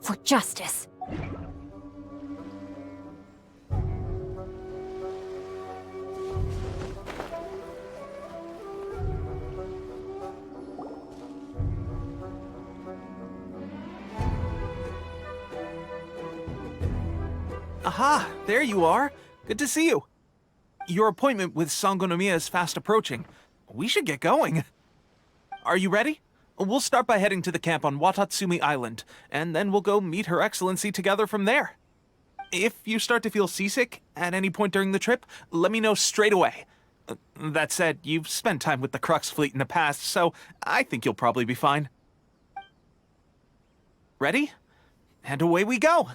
for justice. Aha, there you are. Good to see you. Your appointment with Sangonomiya is fast approaching. We should get going. Are you ready? We'll start by heading to the camp on Watatsumi Island, and then we'll go meet Her Excellency together from there. If you start to feel seasick at any point during the trip, let me know straight away. That said, you've spent time with the Crux fleet in the past, so I think you'll probably be fine. Ready? And away we go!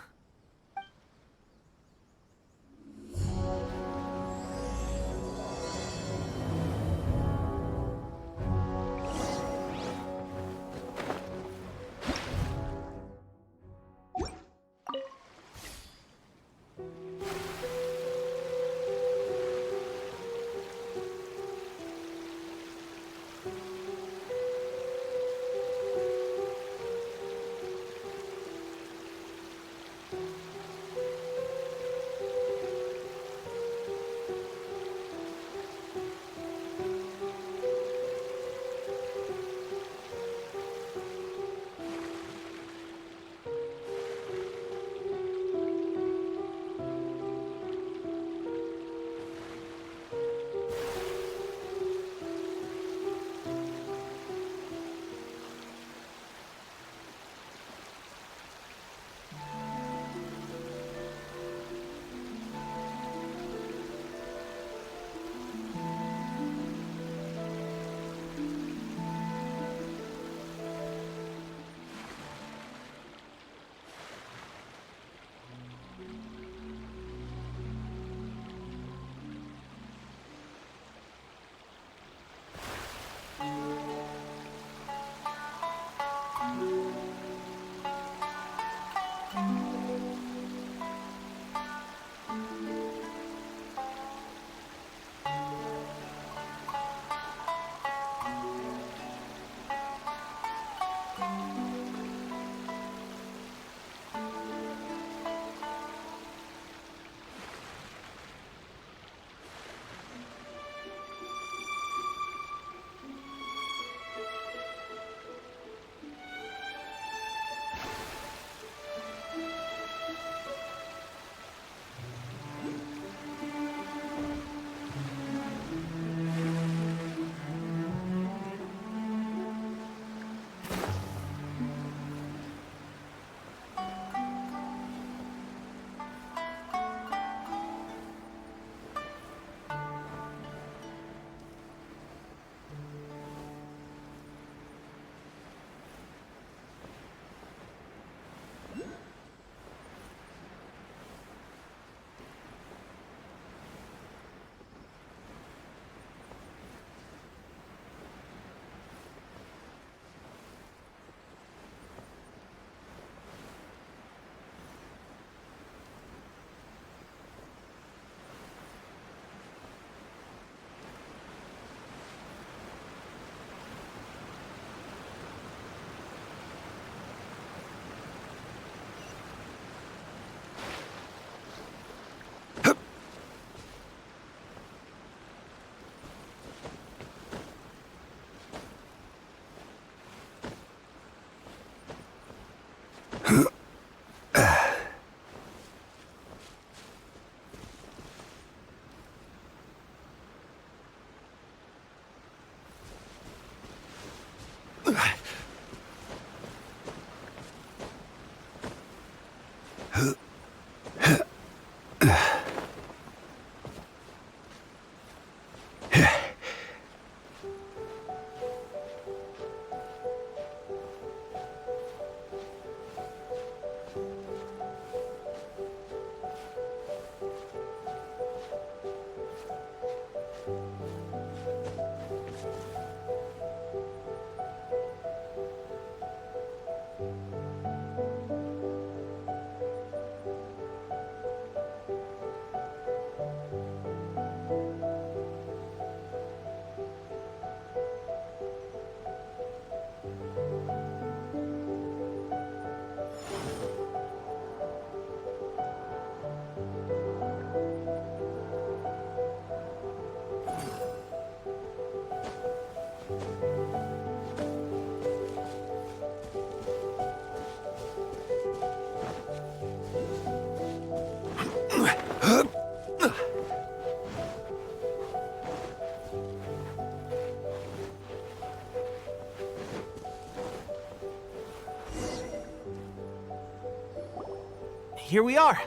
here we are.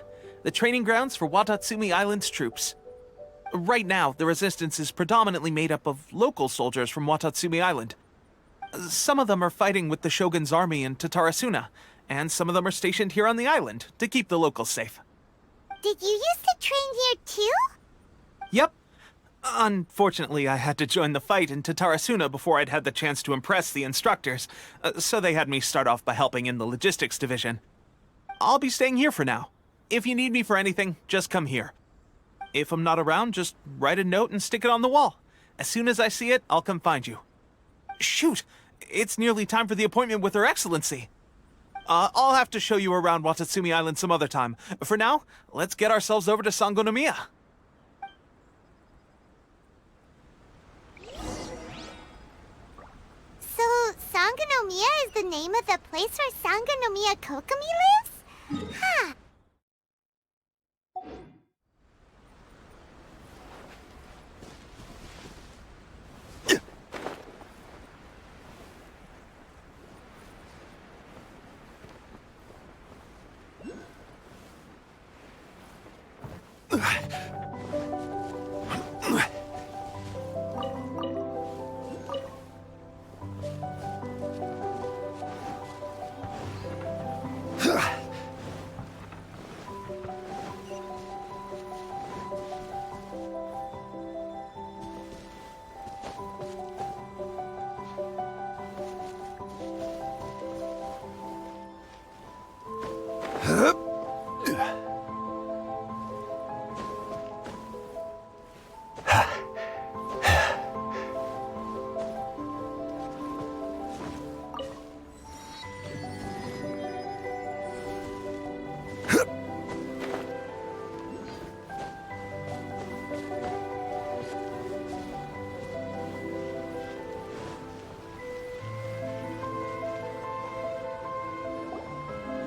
The training grounds for Watatsumi Island's troops. Right now, the resistance is predominantly made up of local soldiers from Watatsumi Island. Some of them are fighting with the Shogun's army in Tatarasuna, and some of them are stationed here on the island to keep the locals safe. Did you used to train here too? Yep. Unfortunately, I had to join the fight in Tatarasuna before I'd had the chance to impress the instructors, so they had me start off by helping in the logistics division. I'll be staying here for now. If you need me for anything, just come here. If I'm not around, just write a note and stick it on the wall. As soon as I see it, I'll come find you. Shoot! It's nearly time for the appointment with Her Excellency. I'll have to show you around Watatsumi Island some other time. For now, let's get ourselves over to Sangonomiya. So, Sangonomiya is the name of the place where Sangonomiya Kokomi lives? Huh.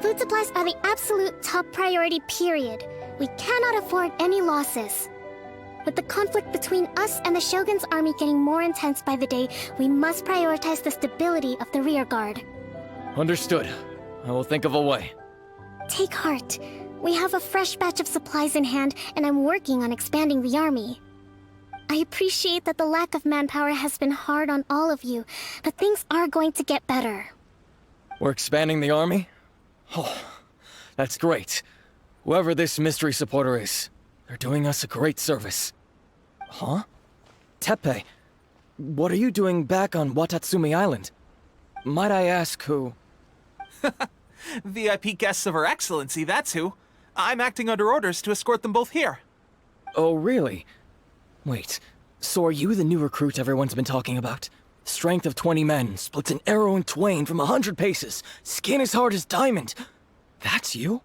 Food supplies are the absolute top priority, period. We cannot afford any losses. With the conflict between us and the Shogun's army getting more intense by the day, we must prioritize the stability of the rear guard. Understood. I will think of a way. Take heart. We have a fresh batch of supplies in hand, and I'm working on expanding the army. I appreciate that the lack of manpower has been hard on all of you, but things are going to get better. We're expanding the army? Oh, that's great. Whoever this mystery supporter is, they're doing us a great service. Huh? Teppei, what are you doing back on Watatsumi Island? Might I ask who? VIP guests of Her Excellency, that's who. I'm acting under orders to escort them both here. Oh, really? Wait, so are you the new recruit everyone's been talking about? Strength of 20 men, splits an arrow in twain from 100 paces, skin as hard as diamond. That's you?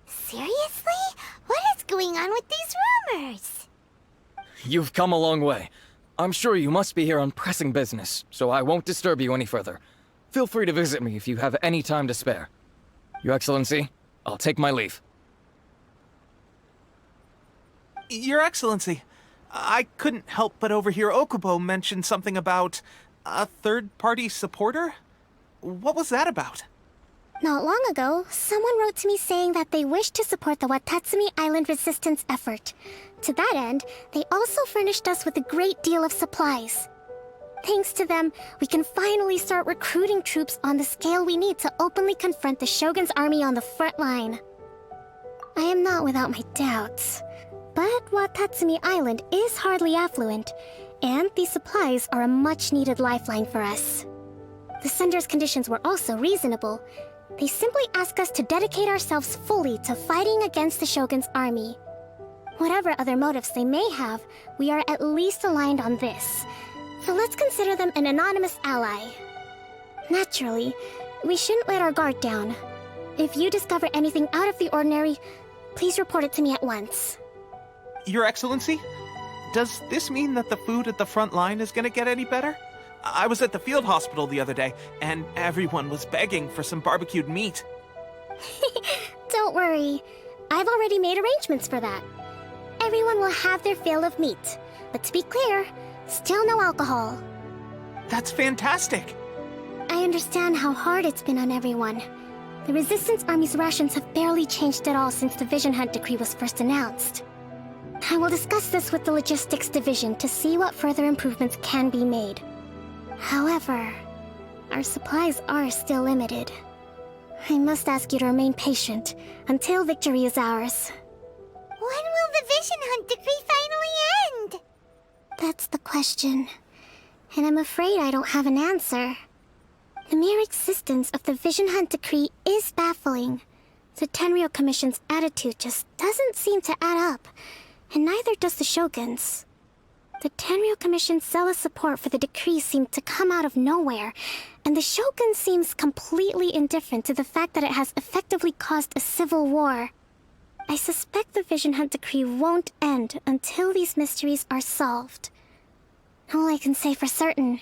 Seriously? What is going on with these rumors? You've come a long way. I'm sure you must be here on pressing business, so I won't disturb you any further. Feel free to visit me if you have any time to spare. Your Excellency, I'll take my leave. Your Excellency, I couldn't help but overhear Okubo mention something about a third-party supporter? What was that about? Not long ago, someone wrote to me saying that they wish to support the Watatsumi Island resistance effort. To that end, they also furnished us with a great deal of supplies. Thanks to them, we can finally start recruiting troops on the scale we need to openly confront the Shogun's army on the front line. I am not without my doubts. But Watatsumi Island is hardly affluent, and these supplies are a much-needed lifeline for us. The sender's conditions were also reasonable. They simply ask us to dedicate ourselves fully to fighting against the Shogun's army. Whatever other motives they may have, we are at least aligned on this. So let's consider them an anonymous ally. Naturally, we shouldn't let our guard down. If you discover anything out of the ordinary, please report it to me at once. Your Excellency, does this mean that the food at the front line is gonna get any better? I was at the field hospital the other day, and everyone was begging for some barbecued meat. Don't worry. I've already made arrangements for that. Everyone will have their fill of meat. But to be clear, still no alcohol. That's fantastic! I understand how hard it's been on everyone. The Resistance Army's rations have barely changed at all since the Vision Hunt decree was first announced. I will discuss this with the Logistics Division to see what further improvements can be made. However, our supplies are still limited. I must ask you to remain patient until victory is ours. When will the Vision Hunt decree finally end? That's the question, and I'm afraid I don't have an answer. The mere existence of the Vision Hunt decree is baffling. The Tenryou Commission's attitude just doesn't seem to add up, and neither does the Shogun's. The Tenryou Commission's zealous support for the decree seemed to come out of nowhere, and the Shogun seems completely indifferent to the fact that it has effectively caused a civil war. I suspect the Vision Hunt decree won't end until these mysteries are solved. All I can say for certain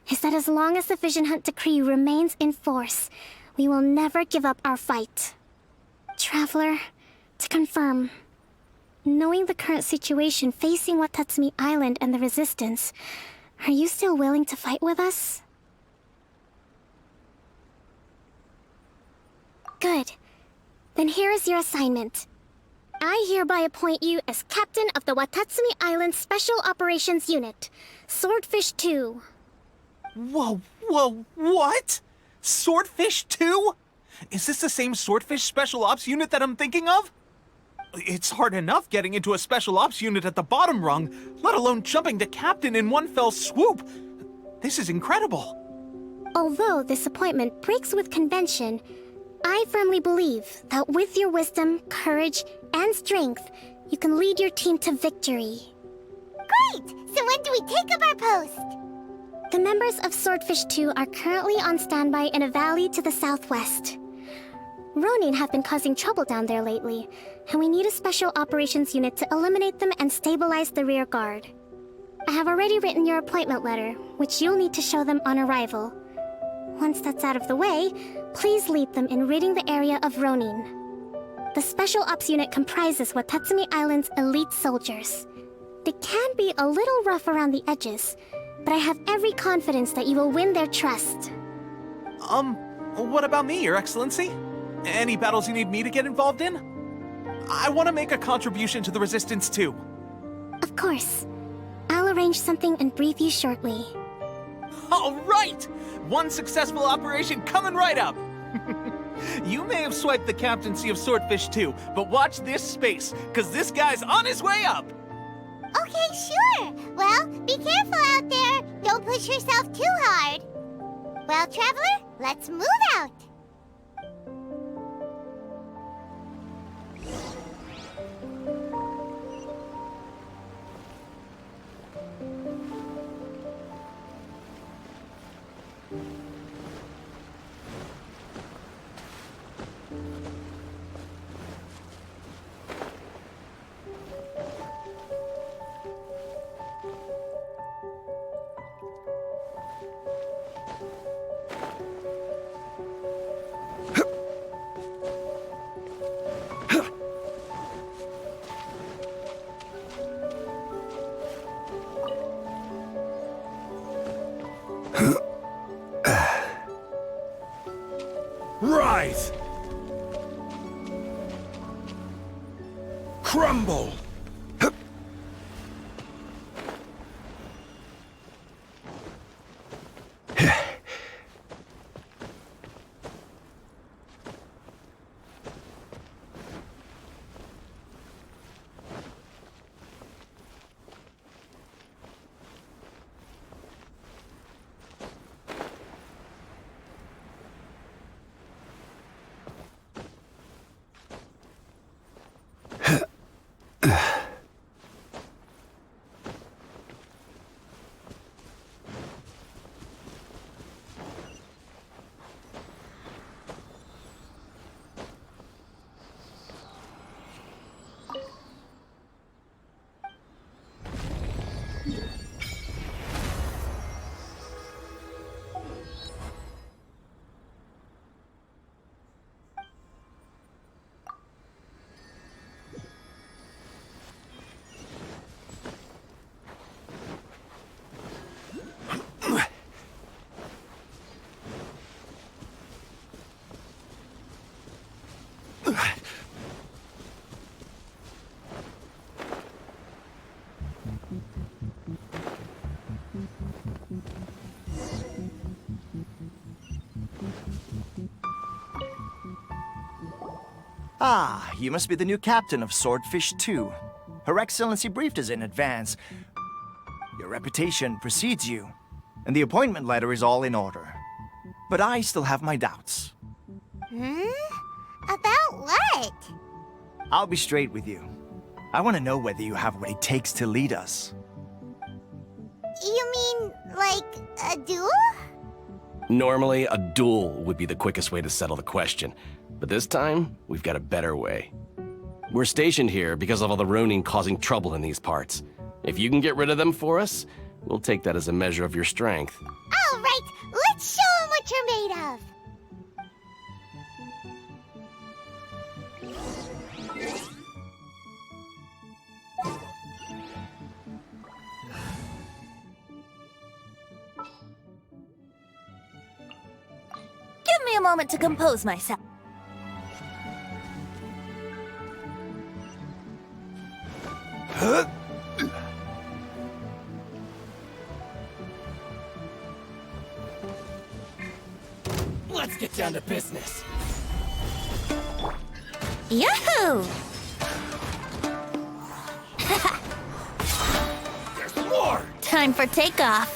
is that as long as the Vision Hunt decree remains in force, we will never give up our fight. Traveler, to confirm, knowing the current situation facing Watatsumi Island and the Resistance, are you still willing to fight with us? Good. Then here is your assignment. I hereby appoint you as Captain of the Watatsumi Island Special Operations Unit, Swordfish 2. Whoa, what? Swordfish 2? Is this the same Swordfish Special Ops unit that I'm thinking of? It's hard enough getting into a Special Ops unit at the bottom rung, let alone jumping to Captain in one fell swoop. This is incredible. Although this appointment breaks with convention, I firmly believe that with your wisdom, courage, and strength, you can lead your team to victory. Great! So when do we take up our post? The members of Swordfish 2 are currently on standby in a valley to the southwest. Ronin have been causing trouble down there lately, and we need a special operations unit to eliminate them and stabilize the rear guard. I have already written your appointment letter, which you'll need to show them on arrival. Once that's out of the way, please lead them in ridding the area of Ronin. The Special Ops unit comprises Watatsumi Island's elite soldiers. They can be a little rough around the edges, but I have every confidence that you will win their trust. What about me, Your Excellency? Any battles you need me to get involved in? I want to make a contribution to the Resistance too. Of course. I'll arrange something and brief you shortly. All right! One successful operation coming right up! You may have swiped the captaincy of Swordfish 2, but watch this space, because this guy's on his way up! Okay, sure. Well, be careful out there. Don't push yourself too hard. Well, Traveler, let's move out. Rise! Crumble! Ah, you must be the new captain of Swordfish 2. Her Excellency briefed us in advance. Your reputation precedes you, and the appointment letter is all in order. But I still have my doubts. About what? I'll be straight with you. I want to know whether you have what it takes to lead us. You mean, like, a duel? Normally, a duel would be the quickest way to settle the question, but this time, we've got a better way. We're stationed here because of all the Ronin causing trouble in these parts. If you can get rid of them for us, we'll take that as a measure of your strength. All right, let's show 'em what you're made of. Give me a moment to compose myself. Let's get down to business. Yahoo! There's more! Time for takeoff.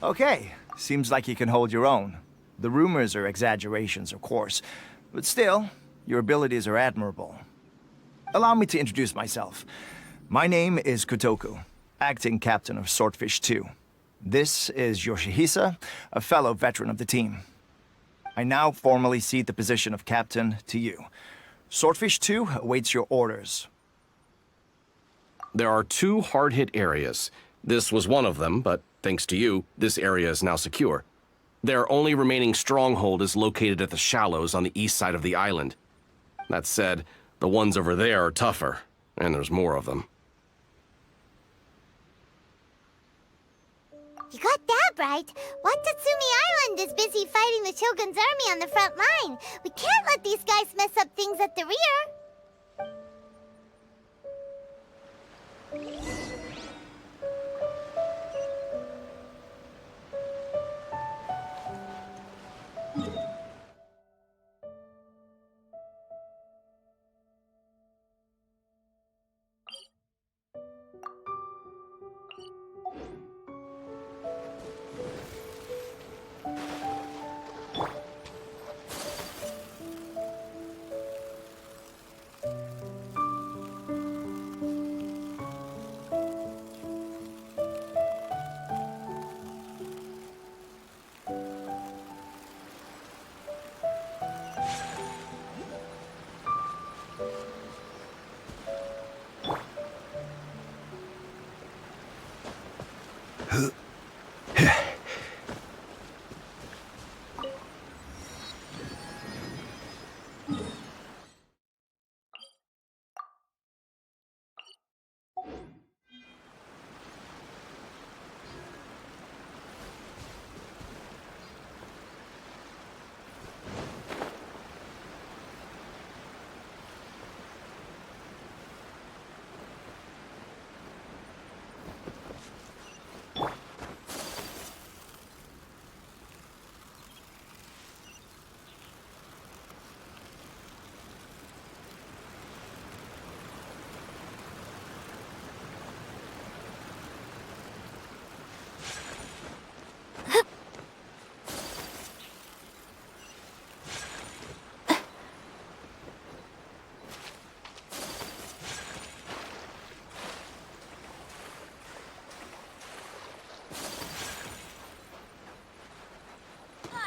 Okay, seems like you can hold your own. The rumors are exaggerations, of course, but still, your abilities are admirable. Allow me to introduce myself. My name is Kotoku, acting captain of Swordfish 2. This is Yoshihisa, a fellow veteran of the team. I now formally cede the position of captain to you. Swordfish 2 awaits your orders. There are 2 hard-hit areas. This was one of them, but thanks to you, this area is now secure. Their only remaining stronghold is located at the shallows on the east side of the island. That said, the ones over there are tougher, and there's more of them. You got that right. Watatsumi Island is busy fighting the Shogun's army on the front line. We can't let these guys mess up things at the rear.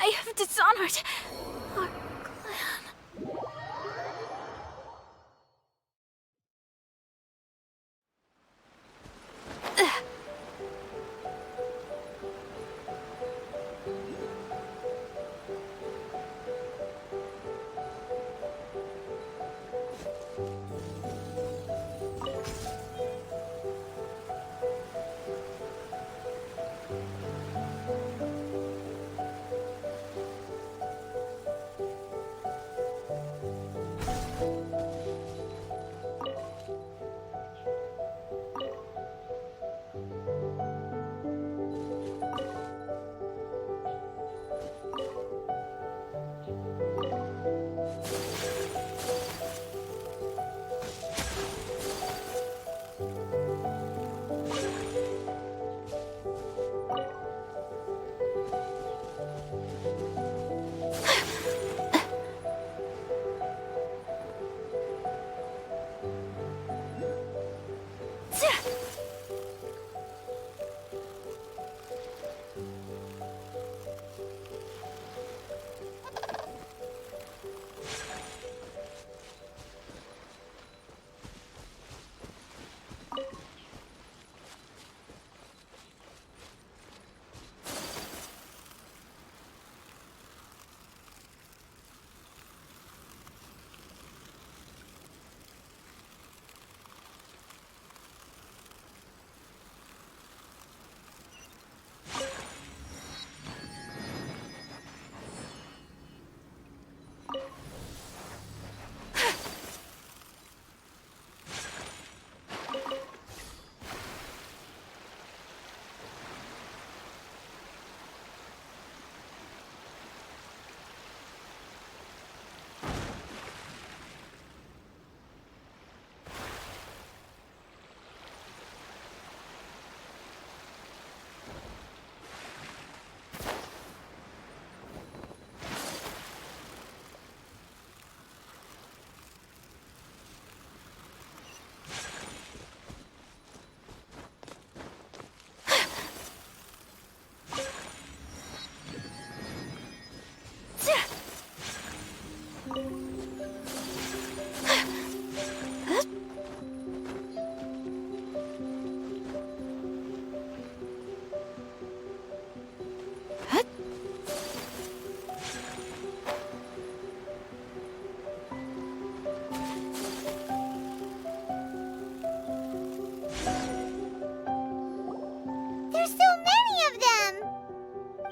I have dishonored our clan.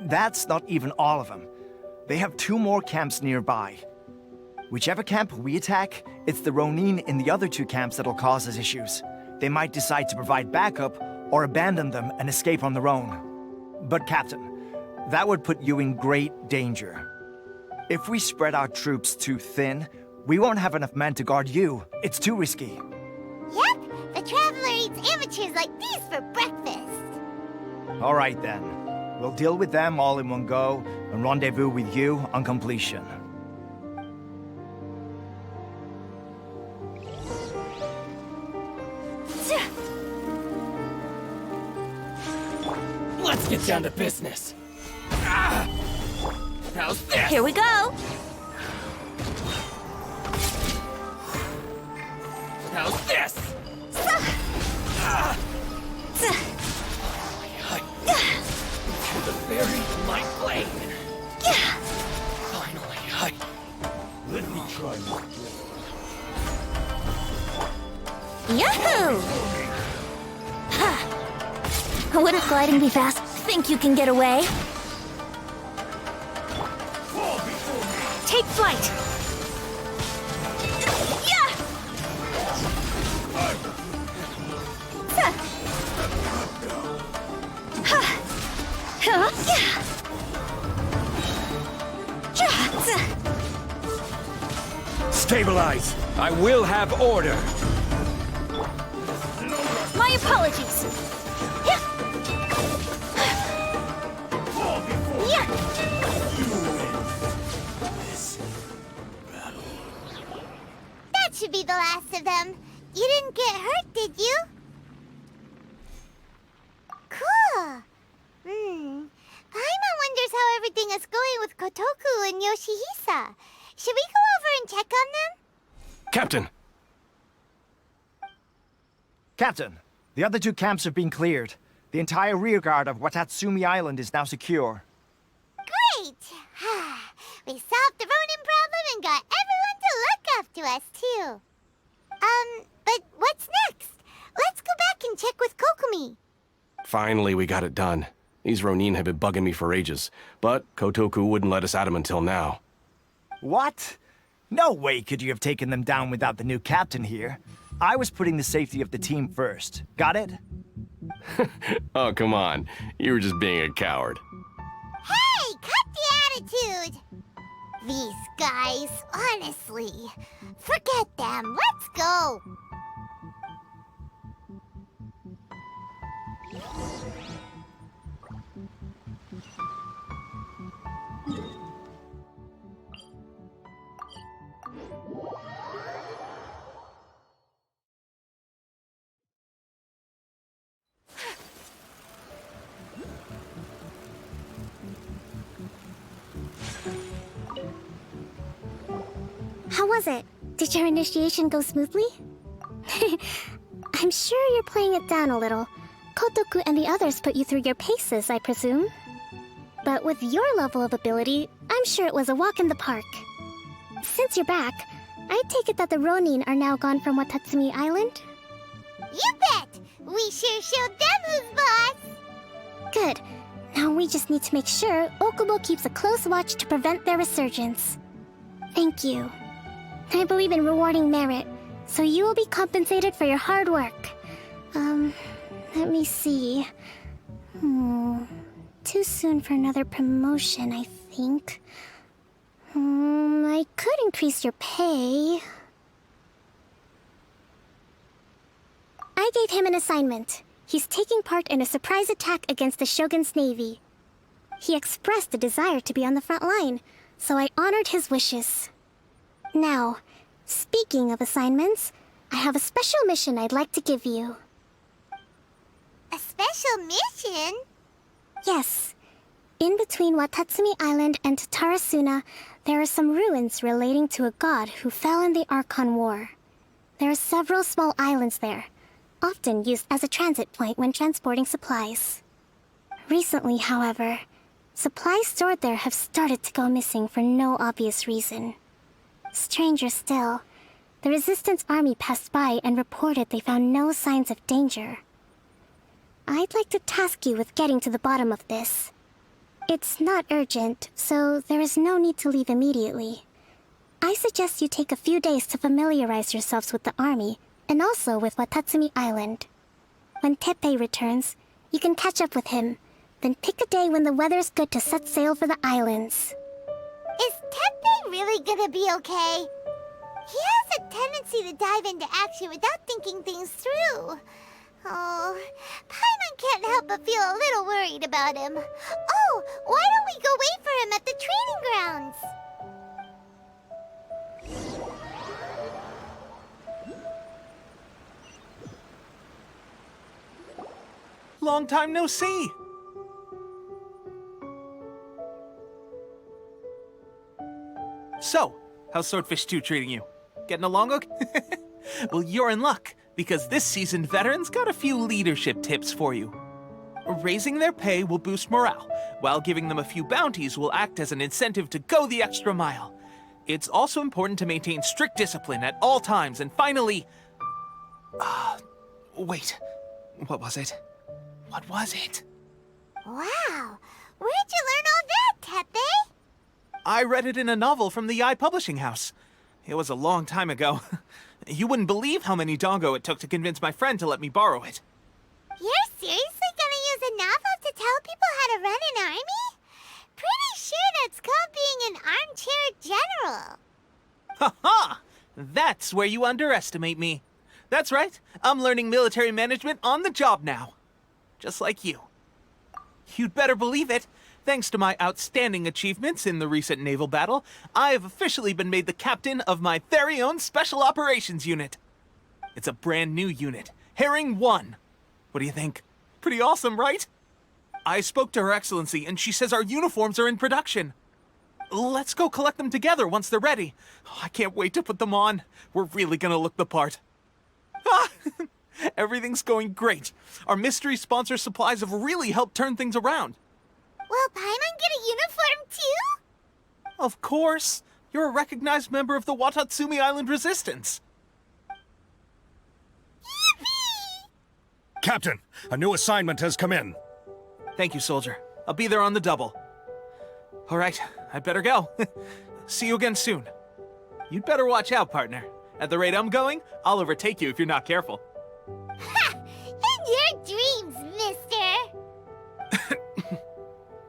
That's not even all of them. They have 2 more camps nearby. Whichever camp we attack, it's the Ronin in the other 2 camps that'll cause us issues. They might decide to provide backup or abandon them and escape on their own. But Captain, that would put you in great danger. If we spread our troops too thin, we won't have enough men to guard you. It's too risky. Yep, the Traveler eats amateurs like these for breakfast. All right then. We'll deal with them all in one go and rendezvous with you on completion. Let's get down to business. How's this? Here we go. How's this? To the very light blade. Finally, let me try Yahoo! Wouldn't gliding be fast? Think you can get away? Take flight! Yeah! Stabilize! I will have order! My apologies! That should be the last of them. You didn't get hurt, did you? Cool. Paimon wonders how everything is going with Kotoku and Yoshihisa. Should we go over and check on them? Captain! Captain, the other 2 camps have been cleared. The entire rearguard of Watatsumi Island is now secure. Great! We solved the Ronin problem and got everyone to look after us, too. But what's next? Let's go back and check with Kokumi. Finally, we got it done. These Ronin have been bugging me for ages, but Kotoku wouldn't let us at him until now. What? No way could you have taken them down without the new captain here. I was putting the safety of the team first. Got it? Oh, come on. You were just being a coward. Hey, cut the attitude! These guys, honestly. Forget them. Let's go. How was it? Did your initiation go smoothly? I'm sure you're playing it down a little. Kotoku and the others put you through your paces, I presume. But with your level of ability, I'm sure it was a walk in the park. Since you're back, I take it that the Ronin are now gone from Watatsumi Island? You bet! We sure showed them who's boss! Good. Now we just need to make sure Okubo keeps a close watch to prevent their resurgence. Thank you. I believe in rewarding merit, so you will be compensated for your hard work. Let me see. Too soon for another promotion, I think. I could increase your pay. I gave him an assignment. He's taking part in a surprise attack against the Shogun's navy. He expressed a desire to be on the front line, so I honored his wishes. Now, speaking of assignments, I have a special mission I'd like to give you. A special mission? Yes. In between Watatsumi Island and Tatarasuna, there are some ruins relating to a god who fell in the Archon War. There are several small islands there, often used as a transit point when transporting supplies. Recently, however, supplies stored there have started to go missing for no obvious reason. Stranger still, the Resistance army passed by and reported they found no signs of danger. I'd like to task you with getting to the bottom of this. It's not urgent, so there is no need to leave immediately. I suggest you take a few days to familiarize yourselves with the army, and also with Watatsumi Island. When Teppei returns, you can catch up with him, then pick a day when the weather's good to set sail for the islands. Is Teppei really gonna be okay? He has a tendency to dive into action without thinking things through. Oh, Paimon can't help but feel a little worried about him. Oh, why don't we go wait for him at the training grounds? Long time no see! So, how's Swordfish 2 treating you? Getting along okay? Well, you're in luck, because this seasoned veteran's got a few leadership tips for you. Raising their pay will boost morale, while giving them a few bounties will act as an incentive to go the extra mile. It's also important to maintain strict discipline at all times, and finally... wait. What was it? What was it? Wow, where'd you learn all that, Teppei? I read it in a novel from the Eye Publishing House. It was a long time ago. You wouldn't believe how many dongo it took to convince my friend to let me borrow it. You're seriously gonna use a novel to tell people how to run an army? Pretty sure that's called being an armchair general. Ha ha! That's where you underestimate me. That's right, I'm learning military management on the job now. Just like you. You'd better believe it. Thanks to my outstanding achievements in the recent naval battle, I have officially been made the captain of my very own Special Operations Unit. It's a brand new unit, Herring 1. What do you think? Pretty awesome, right? I spoke to Her Excellency, and she says our uniforms are in production. Let's go collect them together once they're ready. I can't wait to put them on. We're really gonna look the part. Everything's going great. Our mystery sponsor supplies have really helped turn things around. Will Paimon get a uniform too? Of course. You're a recognized member of the Watatsumi Island Resistance. Yippee! Captain, a new assignment has come in. Thank you, soldier. I'll be there on the double. All right, I'd better go. See you again soon. You'd better watch out, partner. At the rate I'm going, I'll overtake you if you're not careful. Ha! In your dreams, mister!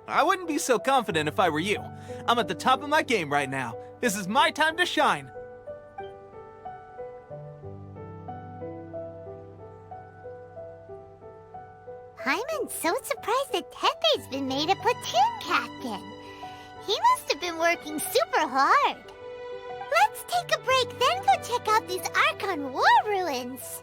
I wouldn't be so confident if I were you. I'm at the top of my game right now. This is my time to shine. Paimon's so surprised that Teppei's been made a platoon captain. He must have been working super hard. Let's take a break, then go check out these Archon war ruins.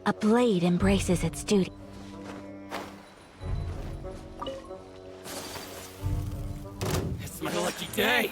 A blade embraces its duty. It's my lucky day.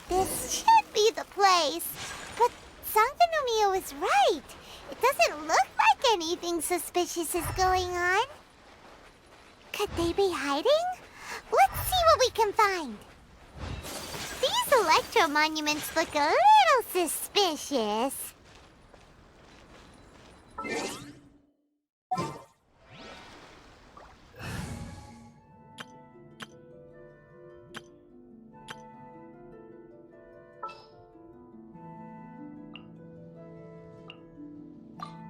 This should be the place. But Sangonomiya was right. It doesn't look like anything suspicious is going on. Could they be hiding? Let's see what we can find. These electro monuments look a little suspicious.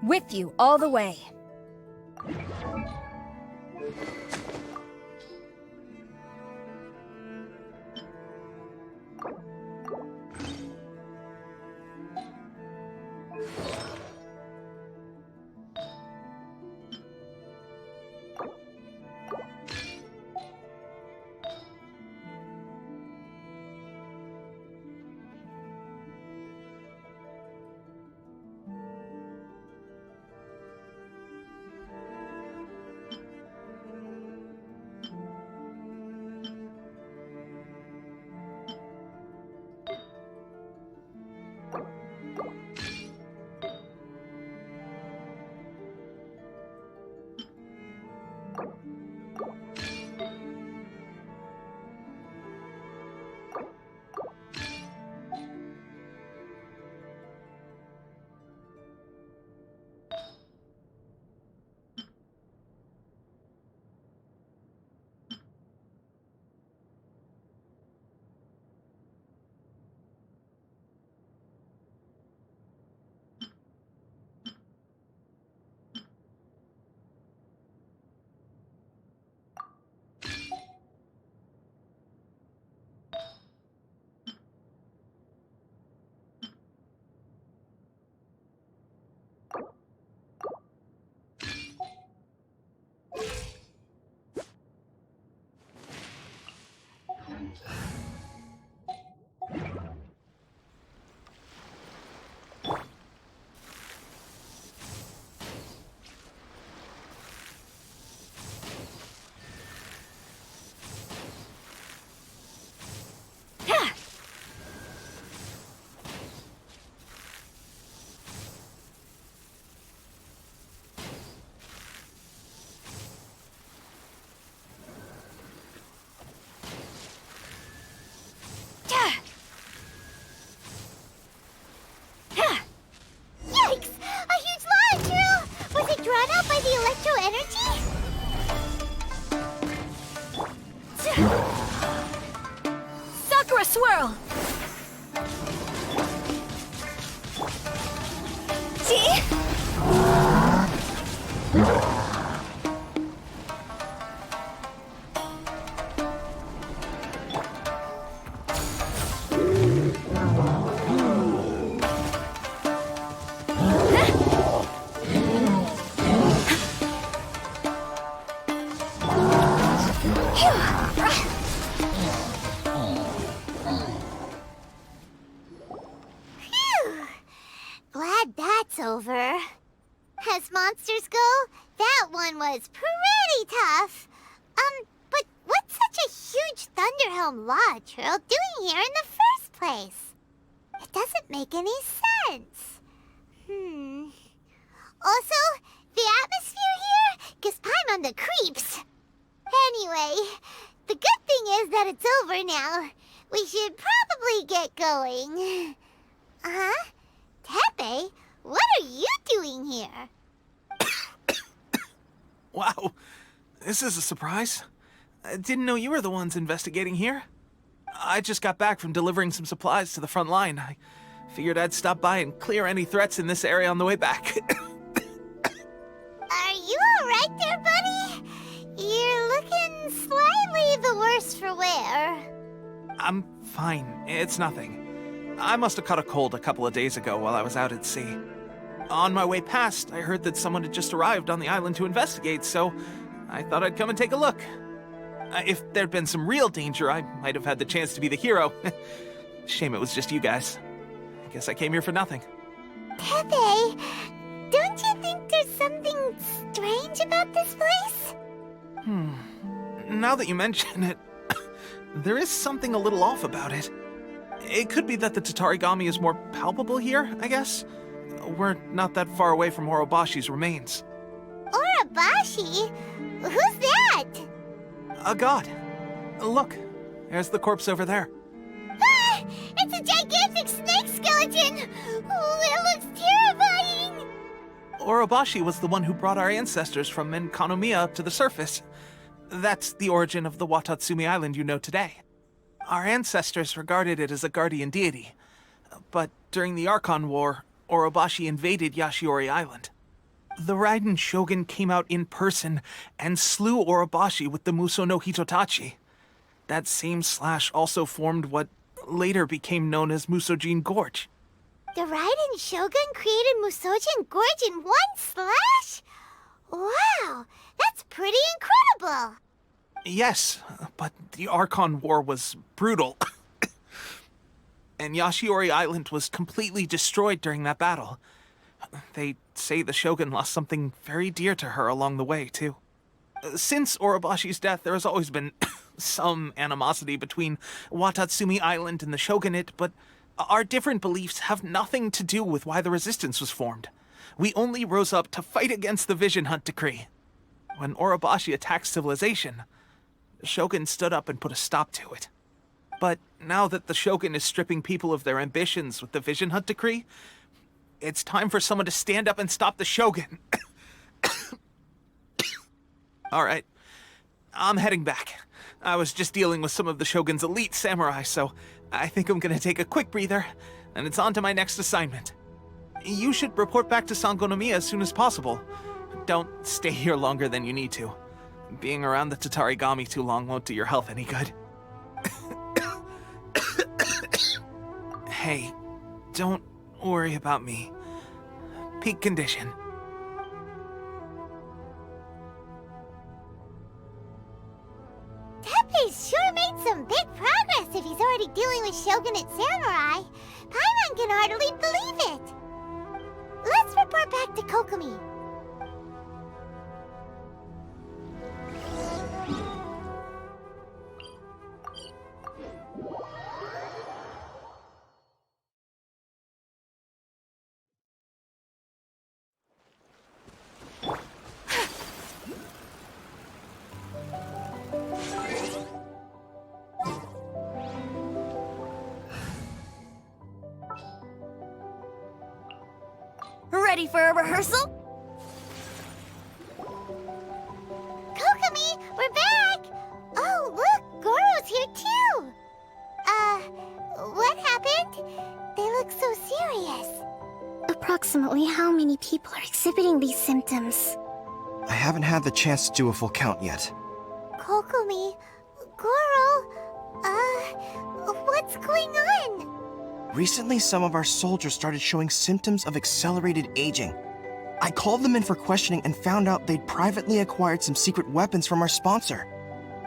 With you all the way. Yikes! A huge launch, True! Was it drawn out by the electro energy? Sakura Swirl! See? Glad that's over. As monsters go, that one was pretty tough. But what's such a huge Thunderhelm Law Trail doing here in the first place? It doesn't make any sense. Also, the atmosphere here gives Paimon the creeps. Anyway, the good thing is that it's over now. We should probably get going. Huh? Tepe, what are you doing here? Wow, this is a surprise. I didn't know you were the ones investigating here. I just got back from delivering some supplies to the front line. I figured I'd stop by and clear any threats in this area on the way back. Are you alright there, buddy? You're looking slightly the worse for wear. I'm fine. It's nothing. I must have caught a cold a couple of days ago while I was out at sea. On my way past, I heard that someone had just arrived on the island to investigate, so I thought I'd come and take a look. If there'd been some real danger, I might have had the chance to be the hero. Shame it was just you guys. I guess I came here for nothing. Tepe, don't you think there's something strange about this place? Now that you mention it, there is something a little off about it. It could be that the Tatarigami is more palpable here, I guess. We're not that far away from Orobashi's remains. Orobashi? Who's that? A god. Look, there's the corpse over there. Ah! It's a gigantic snake skeleton! Oh, it looks terrifying! Orobashi was the one who brought our ancestors from Menkanomiya up to the surface. That's the origin of the Watatsumi Island you know today. Our ancestors regarded it as a guardian deity. But during the Archon War, Orobashi invaded Yashiori Island. The Raiden Shogun came out in person and slew Orobashi with the Muso no Hitotachi. That same slash also formed what later became known as Musojin Gorge. The Raiden Shogun created Musojin Gorge in one slash? Wow, that's pretty incredible! Yes, but the Archon War was brutal. And Yashiori Island was completely destroyed during that battle. They say the Shogun lost something very dear to her along the way, too. Since Orobashi's death, there has always been some animosity between Watatsumi Island and the Shogunate, but our different beliefs have nothing to do with why the resistance was formed. We only rose up to fight against the Vision Hunt Decree. When Orobashi attacked civilization, the Shogun stood up and put a stop to it. But now that the Shogun is stripping people of their ambitions with the Vision Hunt Decree, it's time for someone to stand up and stop the Shogun. All right, I'm heading back. I was just dealing with some of the Shogun's elite samurai, so I think I'm gonna take a quick breather, and it's on to my next assignment. You should report back to Sangonomiya as soon as possible. Don't stay here longer than you need to. Being around the Tatarigami too long won't do your health any good. Hey, don't worry about me. Peak condition. Teppei's sure made some big progress if he's already dealing with Shogunate samurai. Paimon can hardly believe it. Let's report back to Kokomi. Ready for a rehearsal? Kokomi, we're back! Oh, look, Goro's here too! What happened? They look so serious. Approximately how many people are exhibiting these symptoms? I haven't had the chance to do a full count yet. Kokomi, Goro, what's going on? Recently, some of our soldiers started showing symptoms of accelerated aging. I called them in for questioning and found out they'd privately acquired some secret weapons from our sponsor.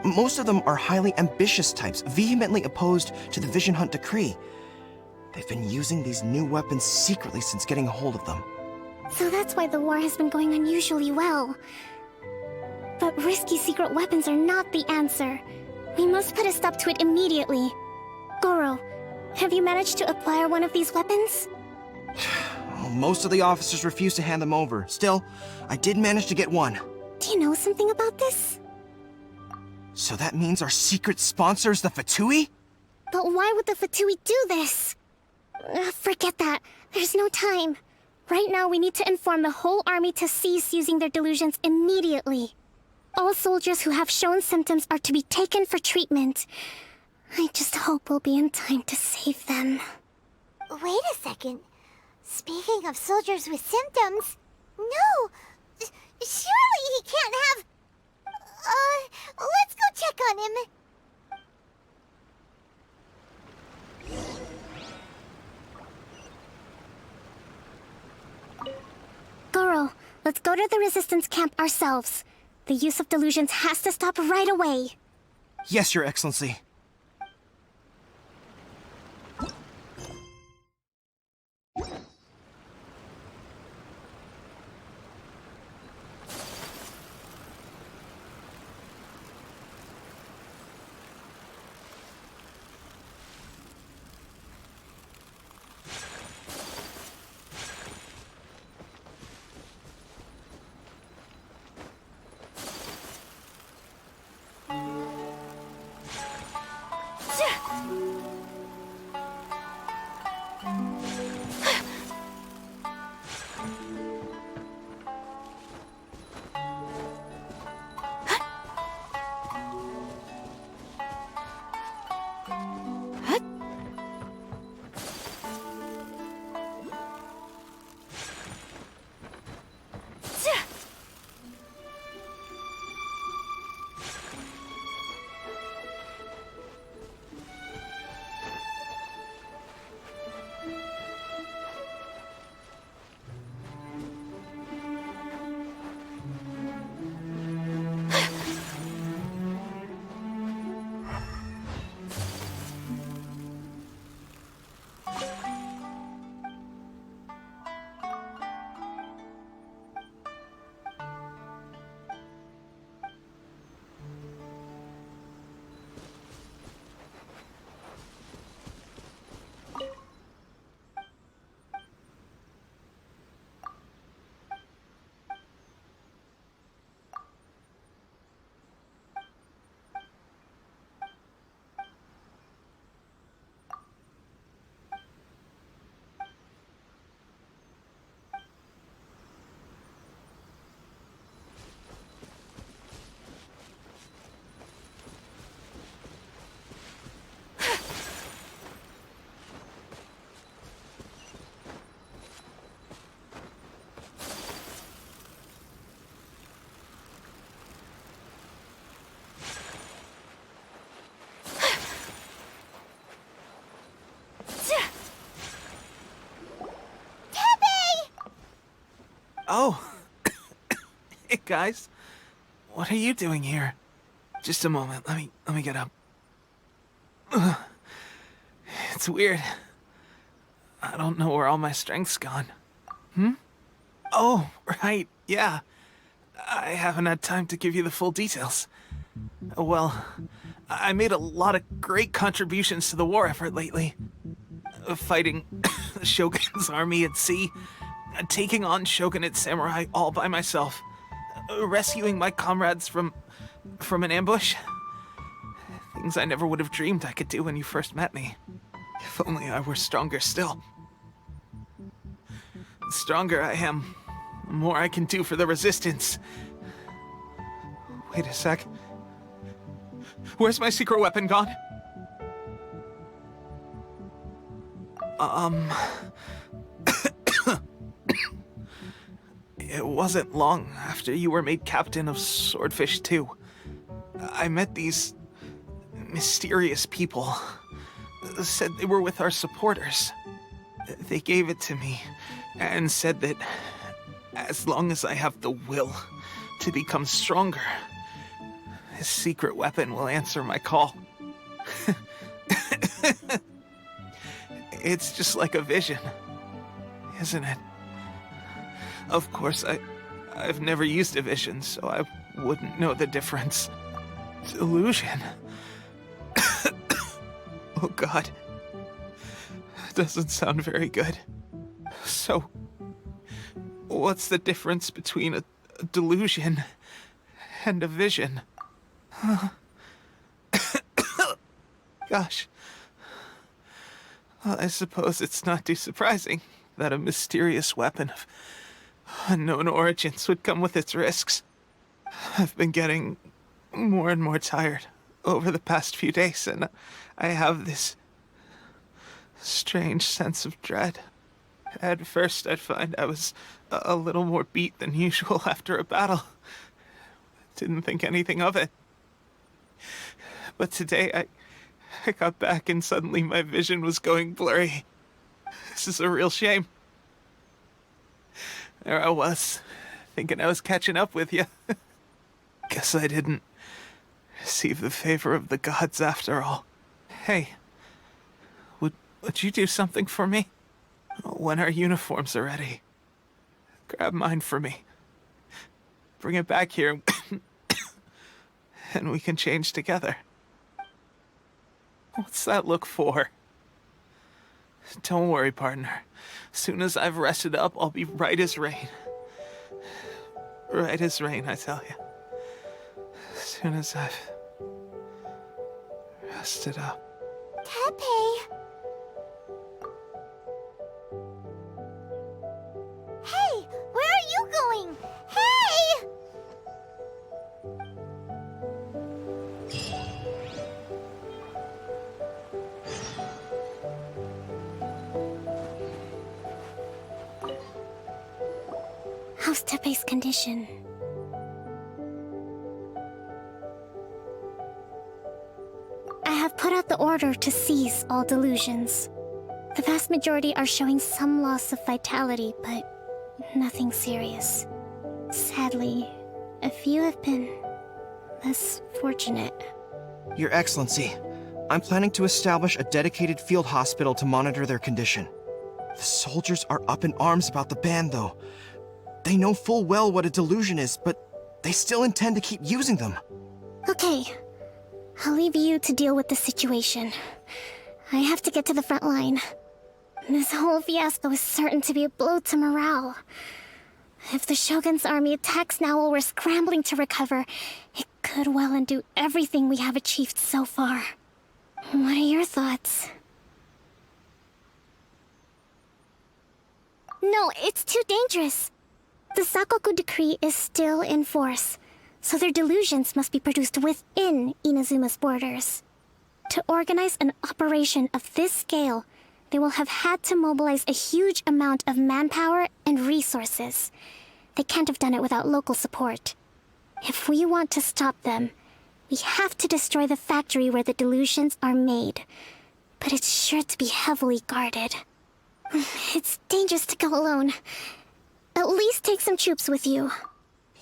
Most of them are highly ambitious types, vehemently opposed to the Vision Hunt Decree. They've been using these new weapons secretly since getting a hold of them. So that's why the war has been going unusually well. But risky secret weapons are not the answer. We must put a stop to it immediately. Goro, have you managed to acquire one of these weapons? Well, most of the officers refused to hand them over. Still, I did manage to get one. Do you know something about this? So that means our secret sponsor is the Fatui? But why would the Fatui do this? Forget that. There's no time. Right now, we need to inform the whole army to cease using their delusions immediately. All soldiers who have shown symptoms are to be taken for treatment. I just hope we'll be in time to save them. Wait a second. Speaking of soldiers with symptoms... No! Surely he can't have... let's go check on him. Goro, let's go to the resistance camp ourselves. The use of delusions has to stop right away. Yes, Your Excellency. Oh. Hey, guys. What are you doing here? Just a moment. Let me get up. Ugh. It's weird. I don't know where all my strength's gone. Oh, right. Yeah. I haven't had time to give you the full details. Well, I made a lot of great contributions to the war effort lately. Fighting the Shogun's army at sea, taking on Shogunate samurai all by myself, rescuing my comrades from an ambush. Things I never would have dreamed I could do when you first met me. If only I were stronger still. The stronger I am, the more I can do for the Resistance. Wait a sec. Where's my secret weapon gone? It wasn't long after you were made captain of Swordfish 2. I met these mysterious people. Said they were with our supporters. They gave it to me and said that as long as I have the will to become stronger, this secret weapon will answer my call. It's just like a vision, isn't it? Of course, I've never used a vision, so I wouldn't know the difference. Delusion. Oh God. Doesn't sound very good. So, what's the difference between a delusion and a vision? Gosh. Well, I suppose it's not too surprising that a mysterious weapon of unknown origins would come with its risks. I've been getting more and more tired over the past few days, and I have this strange sense of dread. At first, I'd find I was a little more beat than usual after a battle. Didn't think anything of it. But today, I got back and suddenly my vision was going blurry. This is a real shame. There I was, thinking I was catching up with you. Guess I didn't receive the favor of the gods after all. Hey, would you do something for me? When our uniforms are ready, grab mine for me. Bring it back here, and we can change together. What's that look for? Don't worry, partner. As soon as I've rested up, I'll be right as rain. Right as rain, I tell you. As soon as I've rested up. Tepe! Hey! Where are you going? Hey! How's Tepe's condition? I have put out the order to seize all delusions. The vast majority are showing some loss of vitality, but nothing serious. Sadly, a few have been less fortunate. Your Excellency, I'm planning to establish a dedicated field hospital to monitor their condition. The soldiers are up in arms about the ban, though. They know full well what a delusion is, but they still intend to keep using them. Okay, I'll leave you to deal with the situation. I have to get to the front line. This whole fiasco is certain to be a blow to morale. If the Shogun's army attacks now while we're scrambling to recover, it could well undo everything we have achieved so far. What are your thoughts? No, it's too dangerous. The Sakoku decree is still in force, so their delusions must be produced within Inazuma's borders. To organize an operation of this scale, they will have had to mobilize a huge amount of manpower and resources. They can't have done it without local support. If we want to stop them, we have to destroy the factory where the delusions are made. But it's sure to be heavily guarded. It's dangerous to go alone. At least take some troops with you.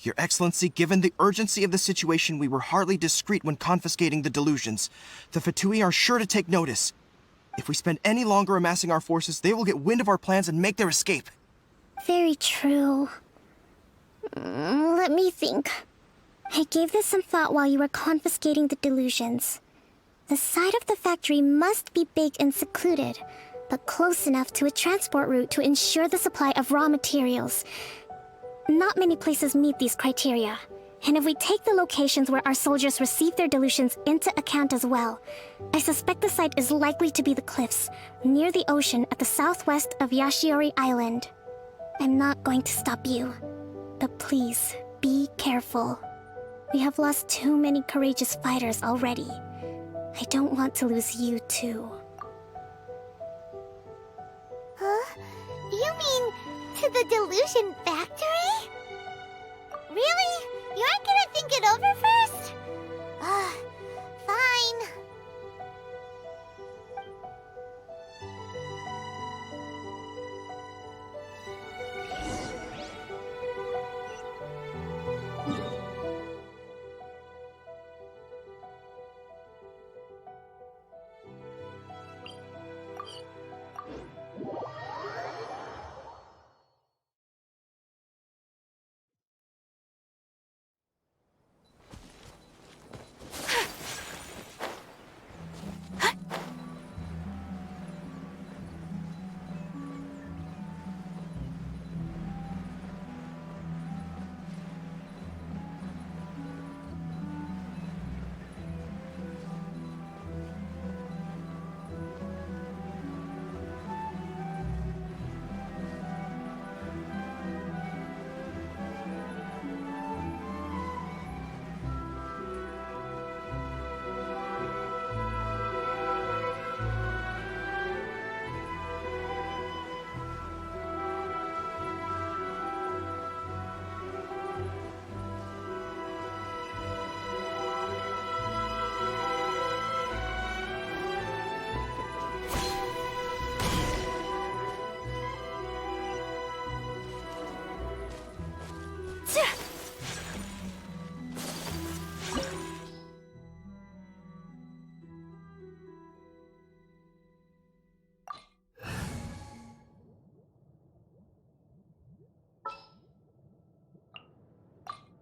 Your Excellency, given the urgency of the situation, we were hardly discreet when confiscating the delusions. The Fatui are sure to take notice. If we spend any longer amassing our forces, they will get wind of our plans and make their escape. Very true. Let me think. I gave this some thought while you were confiscating the delusions. The side of the factory must be big and secluded, but close enough to a transport route to ensure the supply of raw materials. Not many places meet these criteria, and if we take the locations where our soldiers receive their delusions into account as well, I suspect the site is likely to be the cliffs, near the ocean at the southwest of Yashiori Island. I'm not going to stop you, but please, be careful. We have lost too many courageous fighters already. I don't want to lose you too. Huh? You mean to the delusion factory? Really? You aren't gonna think it over first? Fine.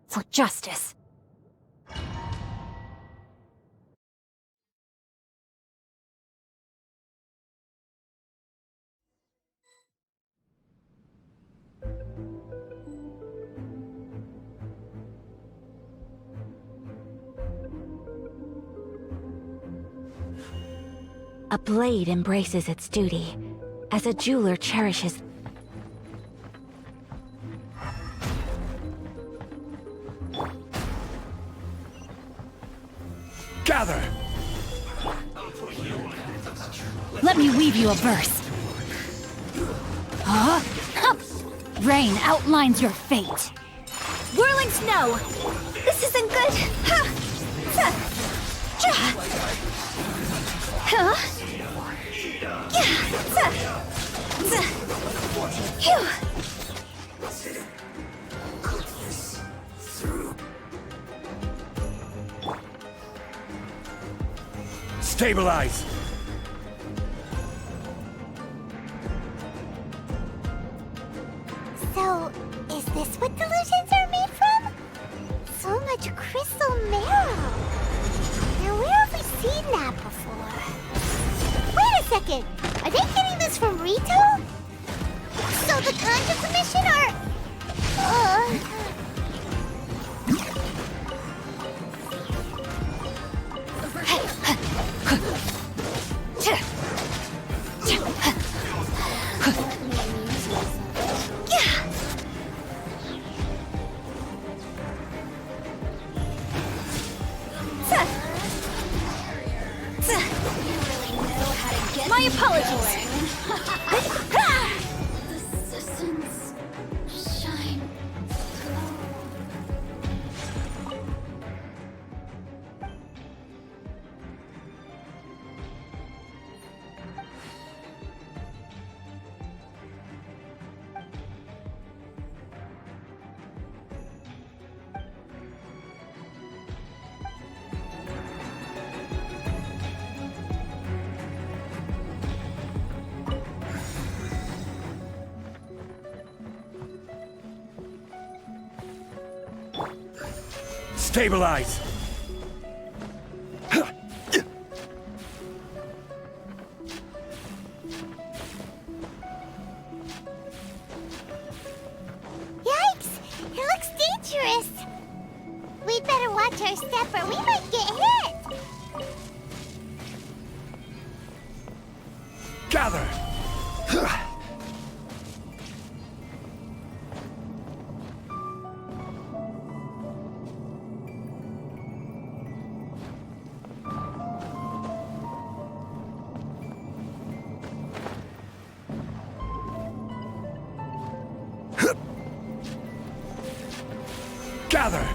For justice. A blade embraces its duty, as a jeweler cherishes. Gather! Let me weave you a verse. Huh? Rain outlines your fate. Whirling snow! This isn't good! Stabilize! So, is this what delusions are made from? So much crystal marrow. Now, where have we seen that before? Wait a second! Are they getting this from Rito? So the Conjure Commission are... My apologies! Stabilize! Yikes! It looks dangerous! We'd better watch our step or we might get hit! Gather! Gather!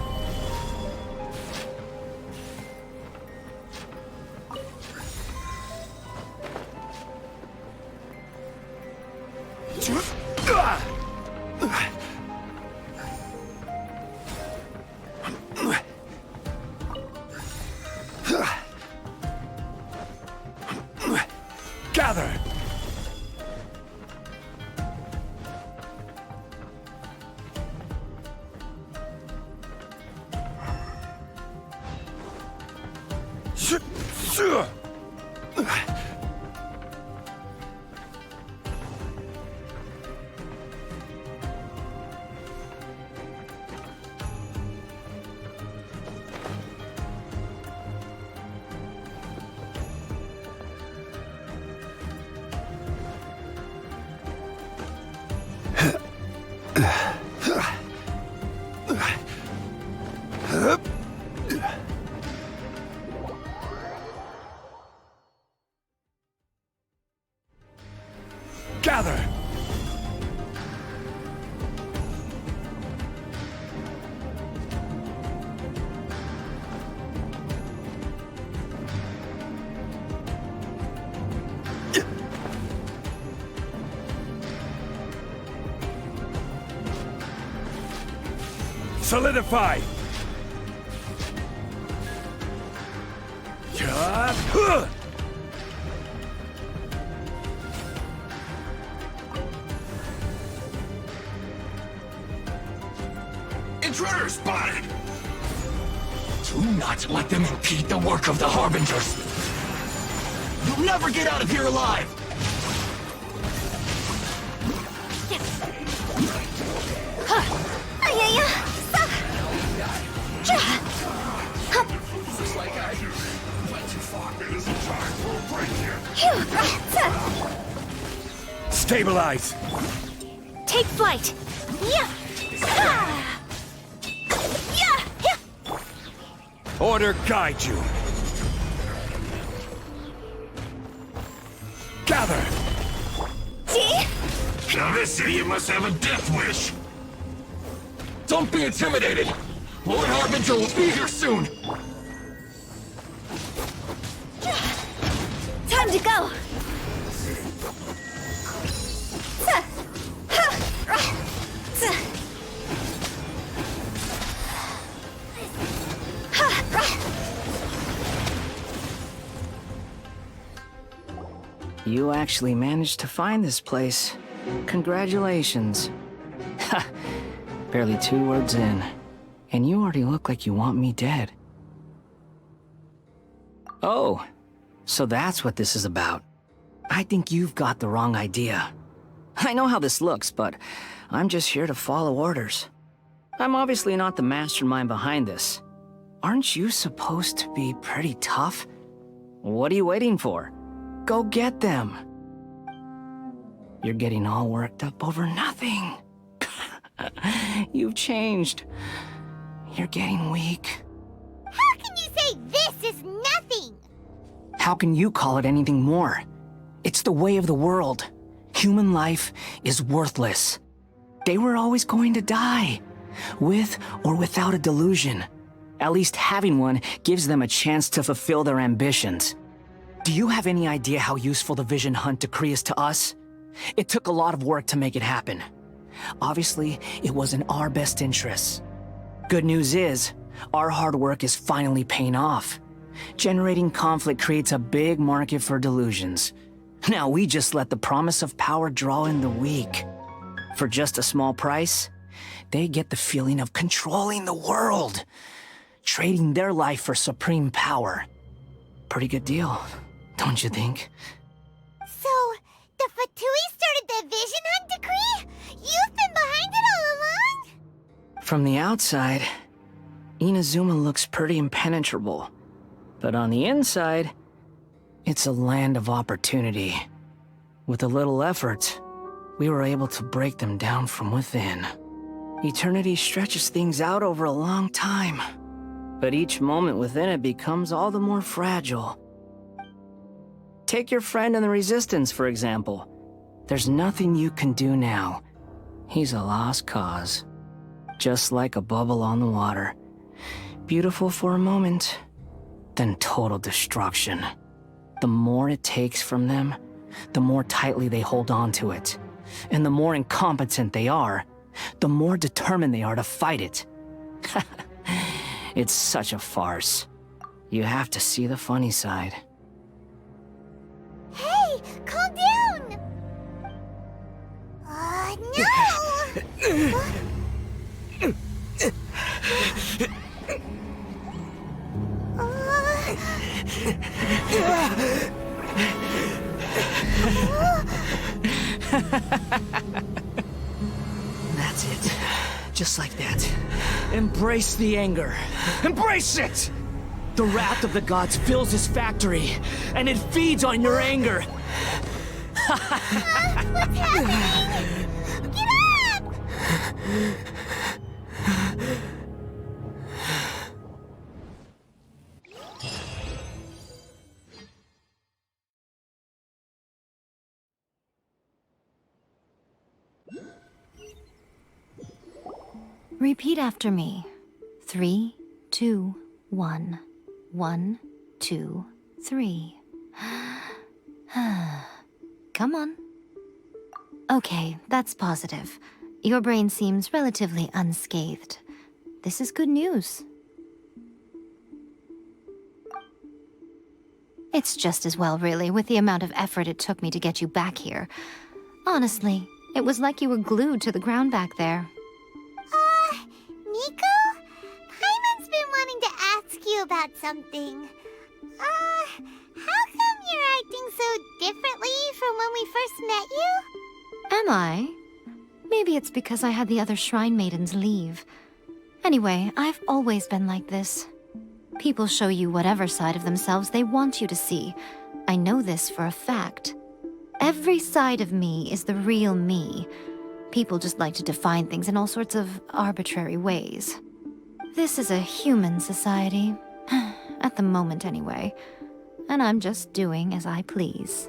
Gather! Gather! Solidify! Intruder spotted! Do not let them impede the work of the Harbingers! You'll never get out of here alive! Stabilize! Take flight! Yeah! Order guide you! Gather! See? Now this idiot must have a death wish! Don't be intimidated! Lord Harbinger will be here soon! Time to go! You actually managed to find this place. Congratulations. Ha! Barely 2 words in, and you already look like you want me dead. Oh, so that's what this is about. I think you've got the wrong idea. I know how this looks, but I'm just here to follow orders. I'm obviously not the mastermind behind this. Aren't you supposed to be pretty tough? What are you waiting for? Go get them. You're getting all worked up over nothing. You've changed. You're getting weak. How can you say this is nothing? How can you call it anything more? It's the way of the world. Human life is worthless. They were always going to die, with or without a delusion. At least having one gives them a chance to fulfill their ambitions. Do you have any idea how useful the Vision Hunt decree is to us? It took a lot of work to make it happen. Obviously, it was in our best interests. Good news is, our hard work is finally paying off. Generating conflict creates a big market for delusions. Now we just let the promise of power draw in the weak. For just a small price, they get the feeling of controlling the world. trading their life for supreme power. Pretty good deal, don't you think? So, the Fatui started the Vision Hunt decree? You've been behind it all along? From the outside, Inazuma looks pretty impenetrable. But on the inside, it's a land of opportunity. With a little effort, we were able to break them down from within. Eternity stretches things out over a long time, but each moment within it becomes all the more fragile. Take your friend in the Resistance, for example. There's nothing you can do now. He's a lost cause. Just like a bubble on the water. Beautiful for a moment, then total destruction. The more it takes from them, the more tightly they hold on to it. And the more incompetent they are, the more determined they are to fight it. It's such a farce. You have to see the funny side. Hey, calm down! No! That's it. Just like that. Embrace the anger. Embrace it! The wrath of the gods fills his factory, and it feeds on your anger. What's happening? Get up! Repeat after me. 3, 2, 1. 1, 2, 3. Come on. Okay, that's positive. Your brain seems relatively unscathed. This is good news. It's just as well, really, with the amount of effort it took me to get you back here. Honestly, it was like you were glued to the ground back there. Nico? Paimon's been wanting to ask you about something. How come you're acting so differently from when we first met you? Am I? Maybe it's because I had the other Shrine Maidens leave. Anyway, I've always been like this. People show you whatever side of themselves they want you to see. I know this for a fact. Every side of me is the real me. People just like to define things in all sorts of arbitrary ways. This is a human society. At the moment, anyway. And I'm just doing as I please.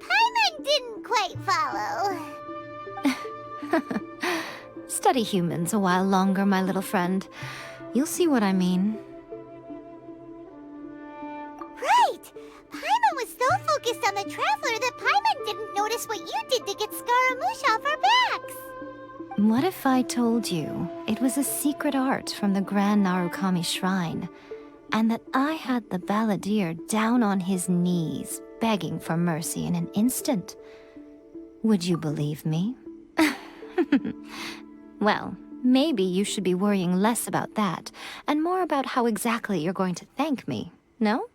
Paimon didn't quite follow. Study humans a while longer, my little friend. You'll see what I mean. Right! Paimon was so focused on the Traveler that Paimon didn't notice what you did to get Scaramouche off our backs. What if I told you it was a secret art from the Grand Narukami Shrine, and that I had the balladeer down on his knees, begging for mercy in an instant? Would you believe me? Well, maybe you should be worrying less about that, and more about how exactly you're going to thank me, no?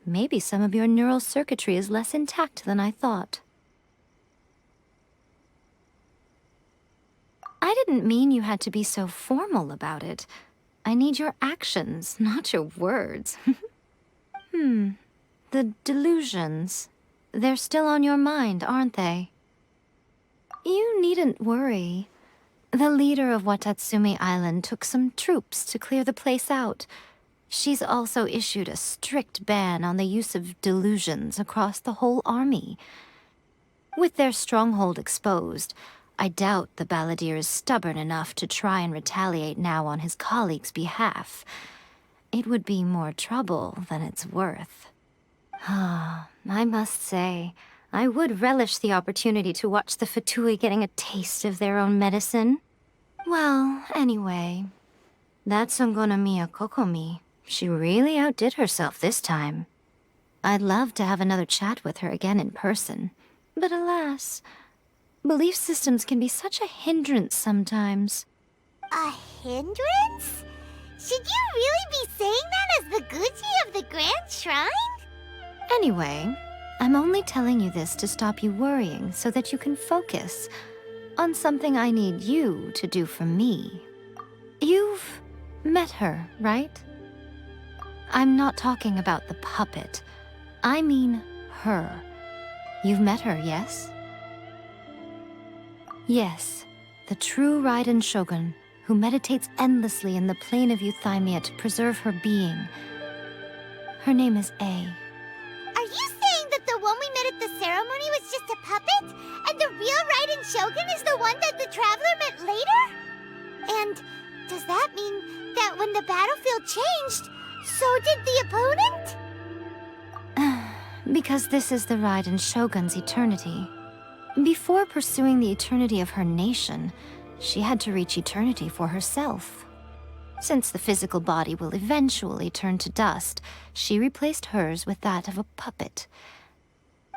Maybe some of your neural circuitry is less intact than I thought. I didn't mean you had to be so formal about it. I need your actions, not your words. The delusions. They're still on your mind, aren't they? You needn't worry. The leader of Watatsumi Island took some troops to clear the place out. She's also issued a strict ban on the use of delusions across the whole army. With their stronghold exposed, I doubt the balladeer is stubborn enough to try and retaliate now on his colleagues' behalf. It would be more trouble than it's worth. I must say, I would relish the opportunity to watch the Fatui getting a taste of their own medicine. Well, anyway, that Sangonomiya Kokomi, she really outdid herself this time. I'd love to have another chat with her again in person, but alas, Belief systems can be such a hindrance sometimes. A hindrance? Should you really be saying that as the Gucci of the Grand Shrine? Anyway, I'm only telling you this to stop you worrying so that you can focus on something I need you to do for me. You've met her, right? I'm not talking about the puppet. I mean her. You've met her, yes? Yes, the true Raiden Shogun, who meditates endlessly in the plane of Euthymia to preserve her being. Her name is A. Are you saying that the one we met at the ceremony was just a puppet? And the real Raiden Shogun is the one that the Traveler met later? And does that mean that when the battlefield changed, so did the opponent? Because this is the Raiden Shogun's eternity. Before pursuing the eternity of her nation, she had to reach eternity for herself. Since the physical body will eventually turn to dust, she replaced hers with that of a puppet.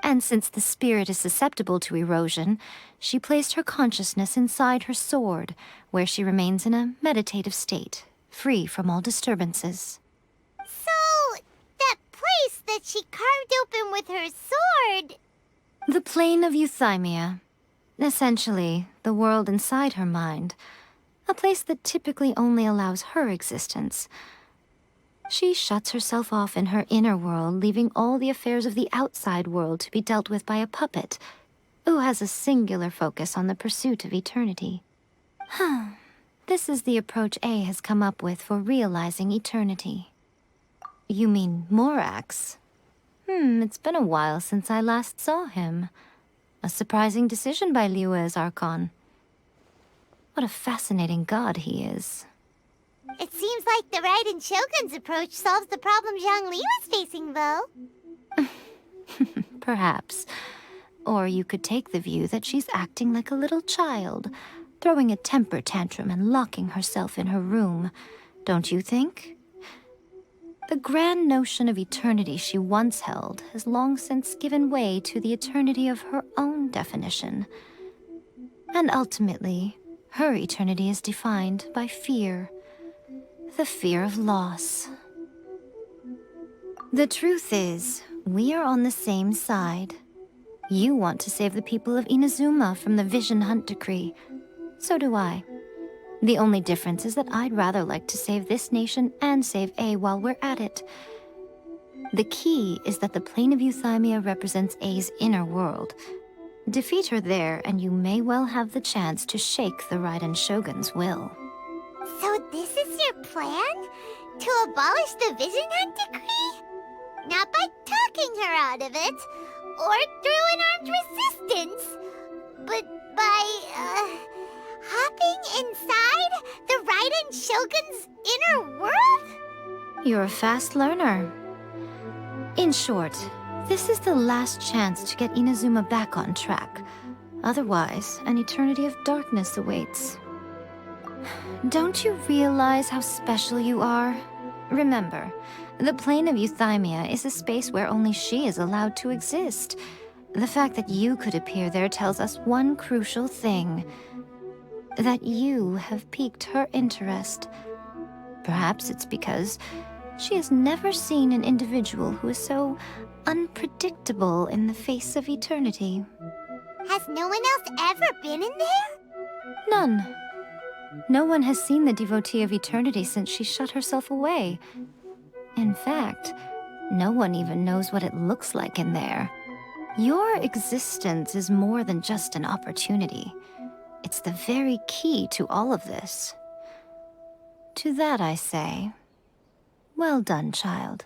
And since the spirit is susceptible to erosion, she placed her consciousness inside her sword, where she remains in a meditative state, free from all disturbances. So, that place that she carved open with her sword... The plane of Euthymia. Essentially, the world inside her mind. A place that typically only allows her existence. She shuts herself off in her inner world, leaving all the affairs of the outside world to be dealt with by a puppet, who has a singular focus on the pursuit of eternity. This is the approach A has come up with for realizing eternity. You mean Morax? It's been a while since I last saw him. A surprising decision by Liyue's Archon. What a fascinating god he is. It seems like the Raiden Shogun's approach solves the problem Zhang Li was facing, though. Perhaps. Or you could take the view that she's acting like a little child, throwing a temper tantrum and locking herself in her room. Don't you think? The grand notion of eternity she once held has long since given way to the eternity of her own definition. And ultimately, her eternity is defined by fear. The fear of loss. The truth is, we are on the same side. You want to save the people of Inazuma from the Vision Hunt decree. So do I. The only difference is that I'd rather like to save this nation and save A while we're at it. The key is that the plane of Euthymia represents A's inner world. Defeat her there, and you may well have the chance to shake the Raiden Shogun's will. So this is your plan? To abolish the Vision Hunt decree? Not by talking her out of it, or through an armed resistance, but by, hopping inside the Raiden Shogun's inner world? You're a fast learner. In short, this is the last chance to get Inazuma back on track. Otherwise, an eternity of darkness awaits. Don't you realize how special you are? Remember, the plane of Euthymia is a space where only she is allowed to exist. The fact that you could appear there tells us one crucial thing. That you have piqued her interest. Perhaps it's because she has never seen an individual who is so unpredictable in the face of eternity. Has no one else ever been in there? None. No one has seen the devotee of eternity since she shut herself away. In fact, no one even knows what it looks like in there. Your existence is more than just an opportunity. It's the very key to all of this. To that I say, well done, child.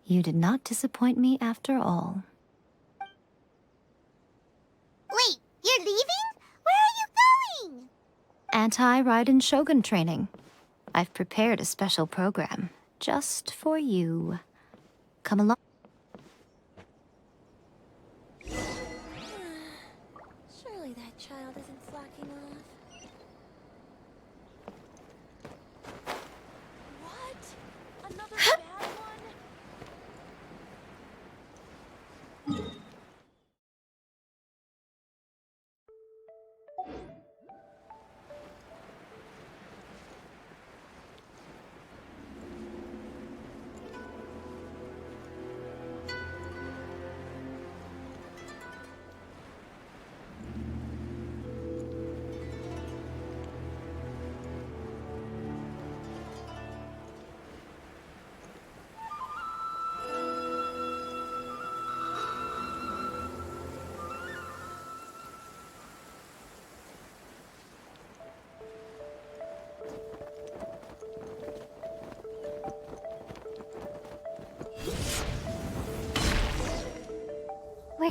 You did not disappoint me after all. Wait, you're leaving? Where are you going? Anti-Raiden Shogun training. I've prepared a special program just for you. Come along. Surely that child isn't slacking off. What? Another bad one?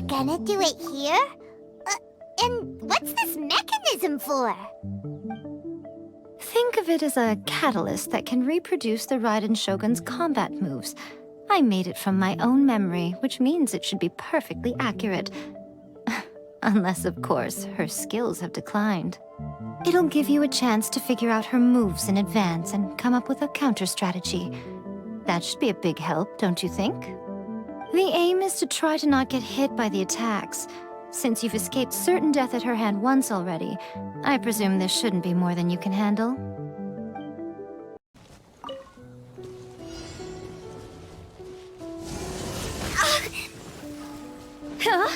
gonna do it here? And what's this mechanism for? Think of it as a catalyst that can reproduce the Raiden Shogun's combat moves. I made it from my own memory, which means it should be perfectly accurate. Unless, of course, her skills have declined. It'll give you a chance to figure out her moves in advance and come up with a counter strategy. That should be a big help, don't you think? The aim is to try to not get hit by the attacks. Since you've escaped certain death at her hand once already, I presume this shouldn't be more than you can handle. Huh?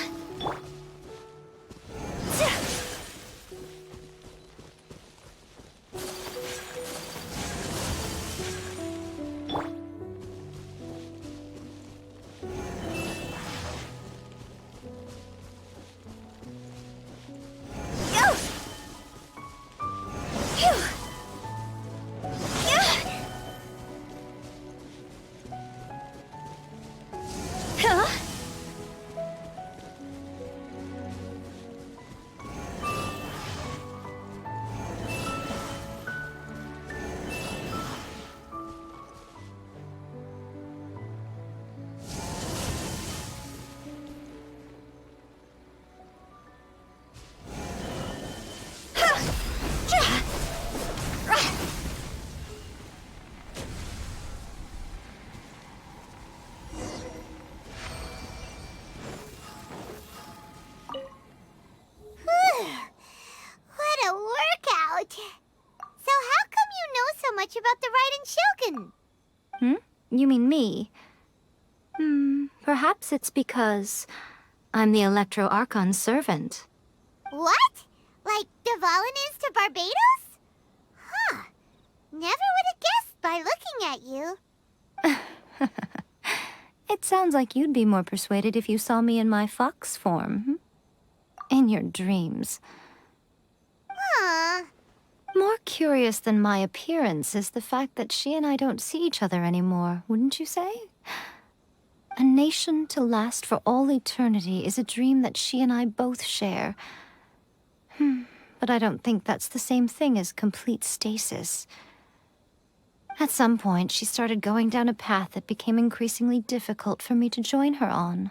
What a workout! So how come you know so much about the Raiden Shogun? You mean me? Perhaps it's because I'm the Electro Archon's servant. What? Like Dvalin is to Barbados? Huh. Never would have guessed by looking at you. It sounds like you'd be more persuaded if you saw me in my fox form. In your dreams. Aw. More curious than my appearance is the fact that she and I don't see each other anymore, wouldn't you say? A nation to last for all eternity is a dream that she and I both share. But I don't think that's the same thing as complete stasis. At some point, she started going down a path that became increasingly difficult for me to join her on.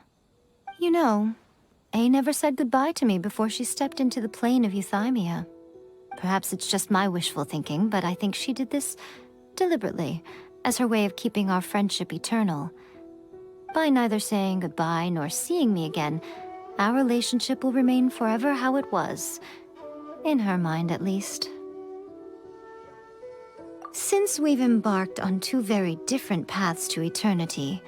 You know, A never said goodbye to me before she stepped into the plane of euthymia. Perhaps it's just my wishful thinking, but I think she did this deliberately, as her way of keeping our friendship eternal. By neither saying goodbye nor seeing me again, our relationship will remain forever how it was. In her mind, at least. Since we've embarked on two very different paths to eternity,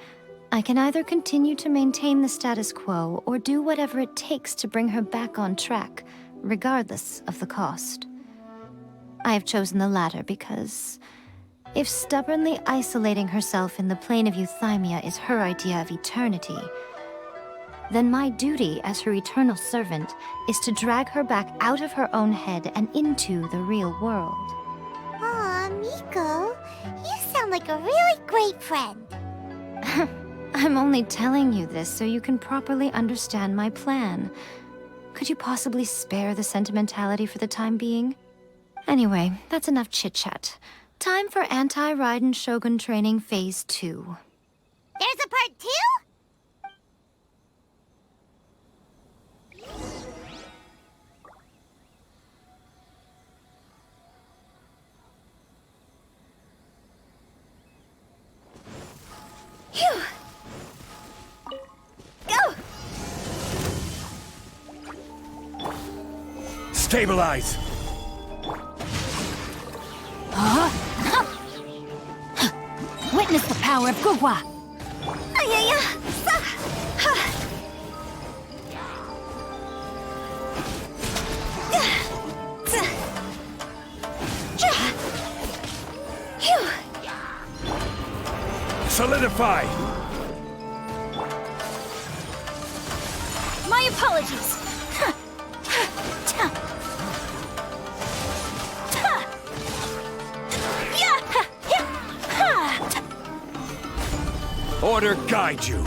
I can either continue to maintain the status quo or do whatever it takes to bring her back on track, regardless of the cost. I have chosen the latter because if stubbornly isolating herself in the plane of euthymia is her idea of eternity, then my duty as her eternal servant is to drag her back out of her own head and into the real world. Aw, Miko, you sound like a really great friend. I'm only telling you this so you can properly understand my plan. Could you possibly spare the sentimentality for the time being? Anyway, that's enough chit-chat. Time for Anti-Raiden Shogun Training Phase 2. There's a part 2? Phew! Go! Stabilize! Witness the power of Gugwa! Solidify! My apologies! Order guide you!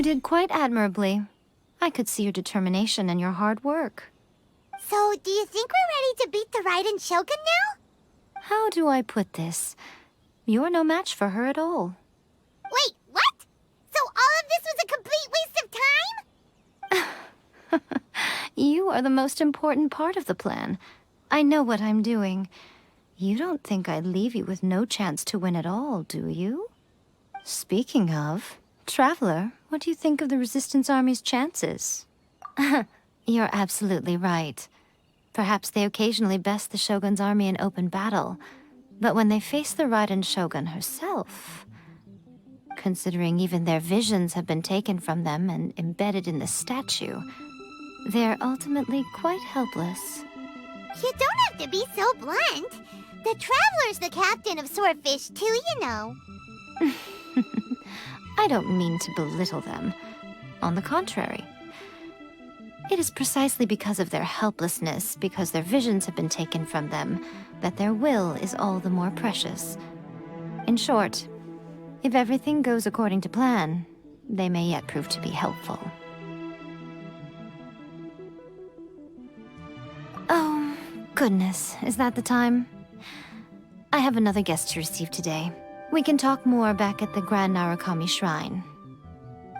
did quite admirably. I could see your determination and your hard work. So, do you think we're ready to beat the Raiden Shogun now? How do I put this? You're no match for her at all. Wait, what? So all of this was a complete waste of time? You are the most important part of the plan. I know what I'm doing. You don't think I'd leave you with no chance to win at all, do you? Speaking of, Traveler, what do you think of the Resistance Army's chances? You're absolutely right. Perhaps they occasionally best the Shogun's army in open battle, but when they face the Raiden Shogun herself, considering even their visions have been taken from them and embedded in the statue, they're ultimately quite helpless. You don't have to be so blunt. The Traveler's the captain of Swordfish too, you know. I don't mean to belittle them. On the contrary. It is precisely because of their helplessness, because their visions have been taken from them, that their will is all the more precious. In short, if everything goes according to plan, they may yet prove to be helpful. Oh, goodness, is that the time? I have another guest to receive today. We can talk more back at the Grand Narukami Shrine.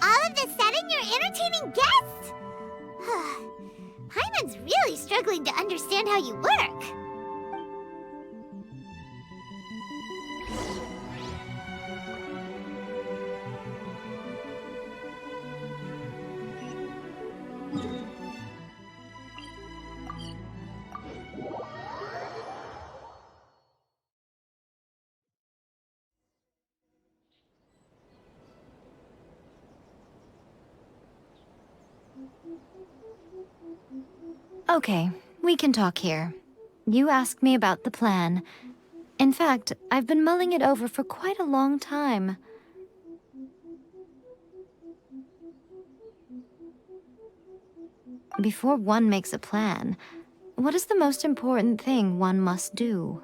All of this sudden, you're entertaining guests? Paimon's really struggling to understand how you work. Okay, we can talk here. You asked me about the plan. In fact, I've been mulling it over for quite a long time. Before one makes a plan, what is the most important thing one must do?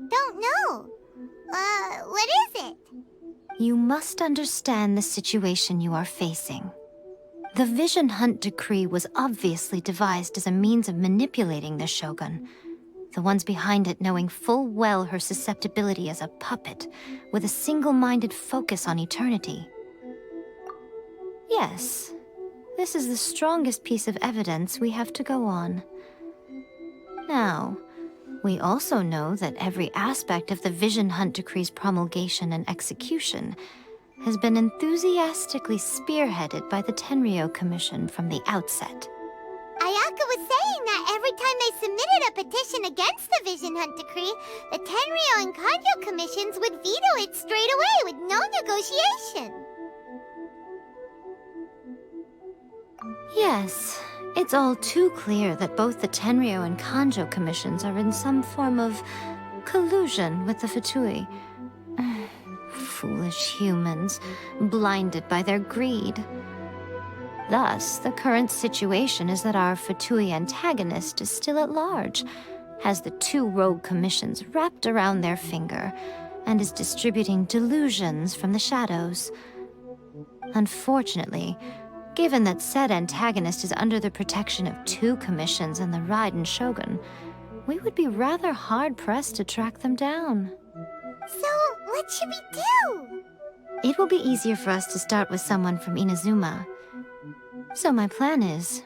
Don't know. What is it? You must understand the situation you are facing. The Vision Hunt Decree was obviously devised as a means of manipulating the Shogun, the ones behind it knowing full well her susceptibility as a puppet, with a single-minded focus on eternity. Yes, this is the strongest piece of evidence we have to go on. Now, we also know that every aspect of the Vision Hunt Decree's promulgation and execution has been enthusiastically spearheaded by the Tenryou Commission from the outset. Ayaka was saying that every time they submitted a petition against the Vision Hunt Decree, the Tenryou and Kanjo commissions would veto it straight away with no negotiation. Yes, it's all too clear that both the Tenryou and Kanjo commissions are in some form of collusion with the Fatui. Foolish humans, blinded by their greed. Thus, the current situation is that our Fatui antagonist is still at large, has the two rogue commissions wrapped around their finger, and is distributing delusions from the shadows. Unfortunately, given that said antagonist is under the protection of two commissions and the Raiden Shogun, we would be rather hard-pressed to track them down. So, what should we do? It will be easier for us to start with someone from Inazuma. So my plan is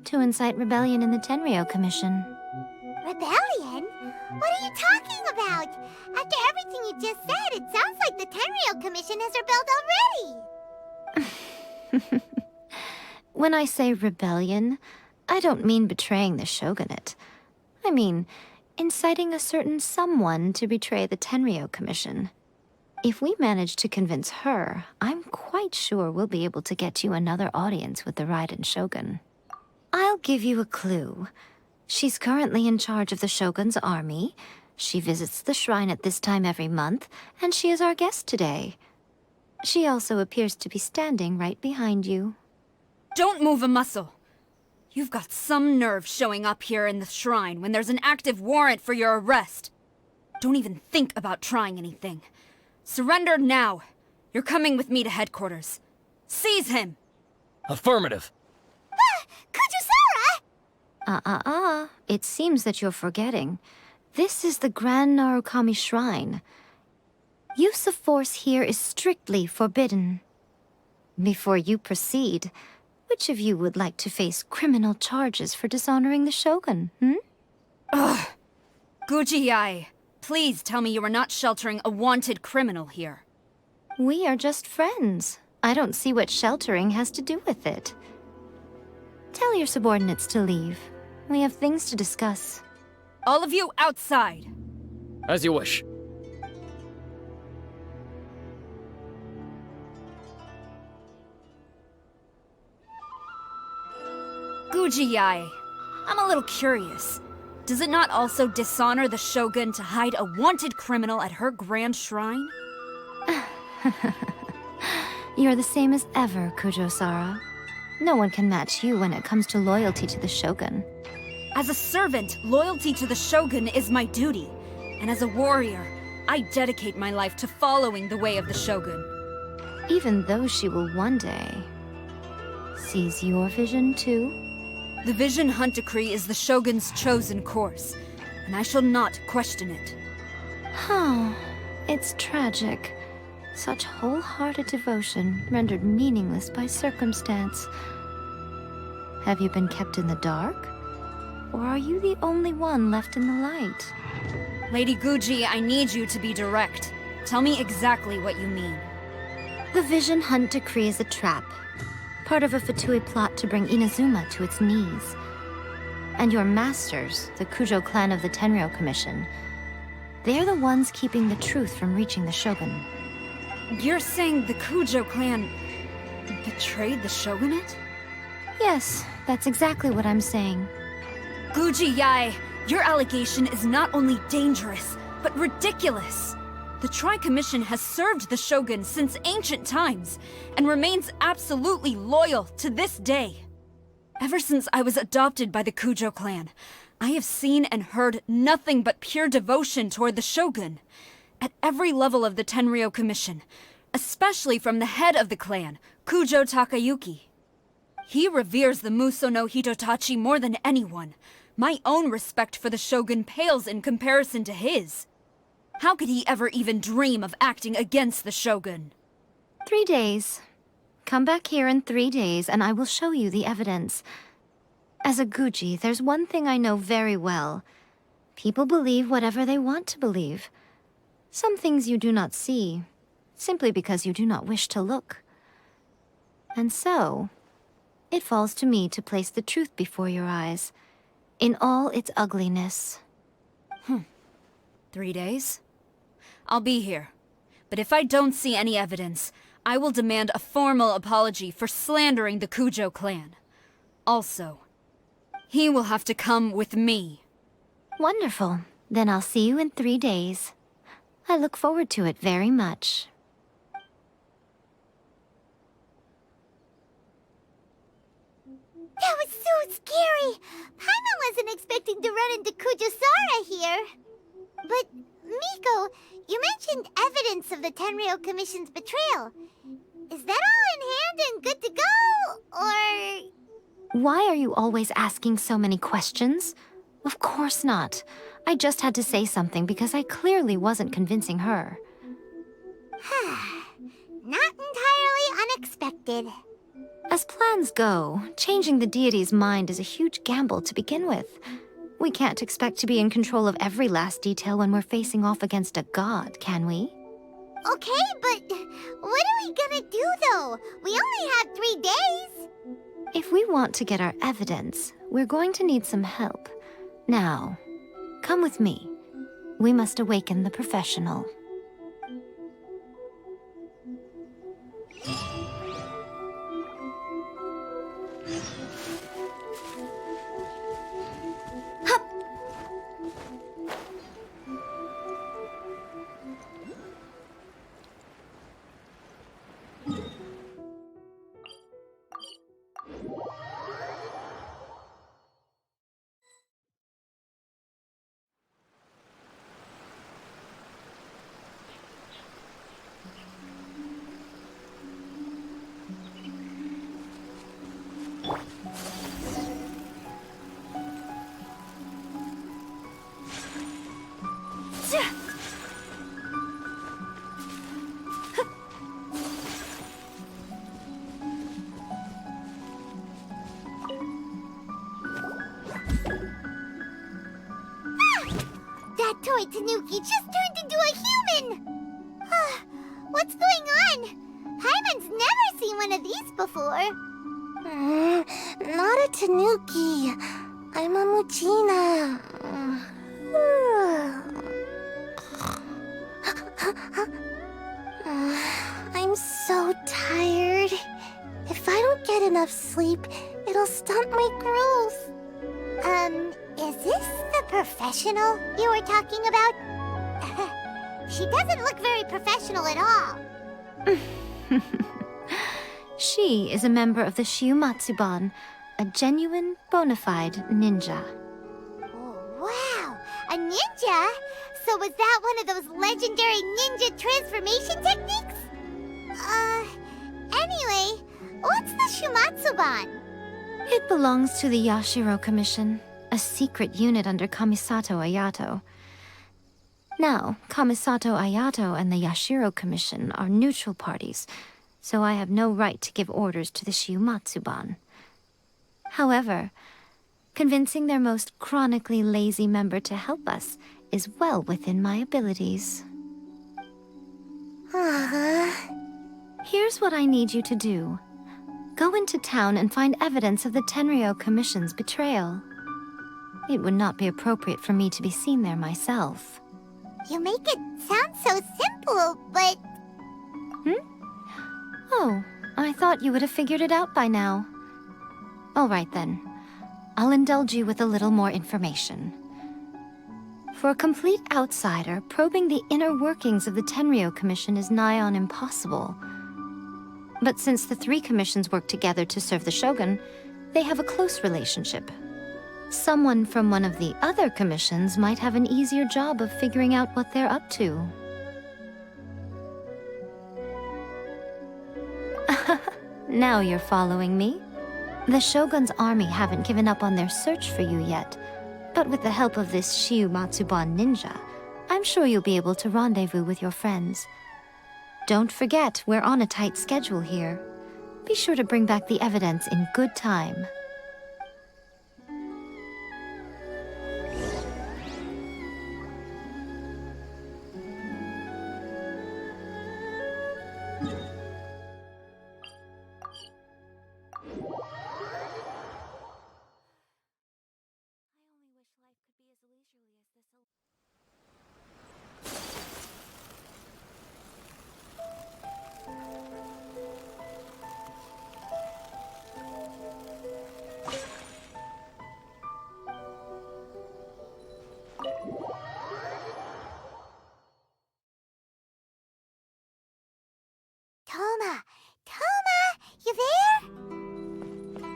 to incite rebellion in the Tenryou Commission. Rebellion? What are you talking about? After everything you just said, it sounds like the Tenryou Commission has rebelled already. When I say rebellion, I don't mean betraying the shogunate. I mean inciting a certain someone to betray the Tenryou Commission. If we manage to convince her, I'm quite sure we'll be able to get you another audience with the Raiden Shogun. I'll give you a clue. She's currently in charge of the Shogun's army. She visits the shrine at this time every month, and she is our guest today. She also appears to be standing right behind you. Don't move a muscle. You've got some nerve showing up here in the shrine when there's an active warrant for your arrest. Don't even think about trying anything. Surrender now. You're coming with me to headquarters. Seize him! Affirmative. Kujusara! It seems that you're forgetting. This is the Grand Narukami Shrine. Use of force here is strictly forbidden. Before you proceed, which of you would like to face criminal charges for dishonoring the Shogun, Guji-ai, please tell me you are not sheltering a wanted criminal here. We are just friends. I don't see what sheltering has to do with it. Tell your subordinates to leave. We have things to discuss. All of you outside! As you wish. Guji-ai, I'm a little curious. Does it not also dishonor the Shogun to hide a wanted criminal at her grand shrine? You're the same as ever, Kujo-sara. No one can match you when it comes to loyalty to the Shogun. As a servant, loyalty to the Shogun is my duty. And as a warrior, I dedicate my life to following the way of the Shogun. Even though she will one day seize your vision too? The Vision Hunt Decree is the Shogun's chosen course, and I shall not question it. It's tragic. Such wholehearted devotion rendered meaningless by circumstance. Have you been kept in the dark? Or are you the only one left in the light? Lady Guji, I need you to be direct. Tell me exactly what you mean. The Vision Hunt Decree is a trap. Part of a Fatui plot to bring Inazuma to its knees. And your masters, the Kujo clan of the Tenryou Commission, they're the ones keeping the truth from reaching the Shogun. You're saying the Kujo clan betrayed the Shogunate? Yes, that's exactly what I'm saying. Guji-ai, your allegation is not only dangerous, but ridiculous. The Tri-Commission has served the Shogun since ancient times, and remains absolutely loyal to this day. Ever since I was adopted by the Kujo clan, I have seen and heard nothing but pure devotion toward the Shogun. At every level of the Tenryou Commission, especially from the head of the clan, Kujo Takayuki. He reveres the Muso no Hitotachi more than anyone. My own respect for the Shogun pales in comparison to his. How could he ever even dream of acting against the Shogun? 3 days. Come back here in 3 days and I will show you the evidence. As a Guji, there's one thing I know very well. People believe whatever they want to believe. Some things you do not see, simply because you do not wish to look. And so, it falls to me to place the truth before your eyes, in all its ugliness. 3 days? I'll be here. But if I don't see any evidence, I will demand a formal apology for slandering the Kujo clan. Also, he will have to come with me. Wonderful. Then I'll see you in 3 days. I look forward to it very much. That was so scary! Paimon wasn't expecting to run into Kujusara here. But, Miko, you mentioned evidence of the Tenryou Commission's betrayal. Is that all in hand and good to go, or...? Why are you always asking so many questions? Of course not. I just had to say something because I clearly wasn't convincing her. Not entirely unexpected. As plans go, changing the deity's mind is a huge gamble to begin with. We can't expect to be in control of every last detail when we're facing off against a god, can we? Okay, but what are we gonna do, though? We only have 3 days. If we want to get our evidence, we're going to need some help. Now, come with me. We must awaken the professional. That toy Tanuki just turned into a human! What's going on? Paimon's never seen one of these before. Not a Tanuki. I'm a Muchina. I'm so tired. If I don't get enough sleep, it'll stunt my growth. Is this the professional you were talking about? She doesn't look very professional at all. She is a member of the Shiumatsuban, a genuine, bona fide ninja. Oh, wow, a ninja? So was that one of those legendary ninja transformation techniques? Anyway, what's the Shumatsuban? It belongs to the Yashiro Commission, a secret unit under Kamisato Ayato. Now, Kamisato Ayato and the Yashiro Commission are neutral parties, so I have no right to give orders to the Shiumatsuban. However, convincing their most chronically lazy member to help us is well within my abilities. Here's what I need you to do. Go into town and find evidence of the Tenryo Commission's betrayal. It would not be appropriate for me to be seen there myself. You make it sound so simple, but... Oh, I thought you would have figured it out by now. All right then. I'll indulge you with a little more information. For a complete outsider, probing the inner workings of the Tenryo Commission is nigh on impossible. But since the three commissions work together to serve the Shogun, they have a close relationship. Someone from one of the other commissions might have an easier job of figuring out what they're up to. Now you're following me. The Shogun's army haven't given up on their search for you yet, but with the help of this Shiumatsuban ninja, I'm sure you'll be able to rendezvous with your friends. Don't forget, we're on a tight schedule here. Be sure to bring back the evidence in good time. Toma, you there?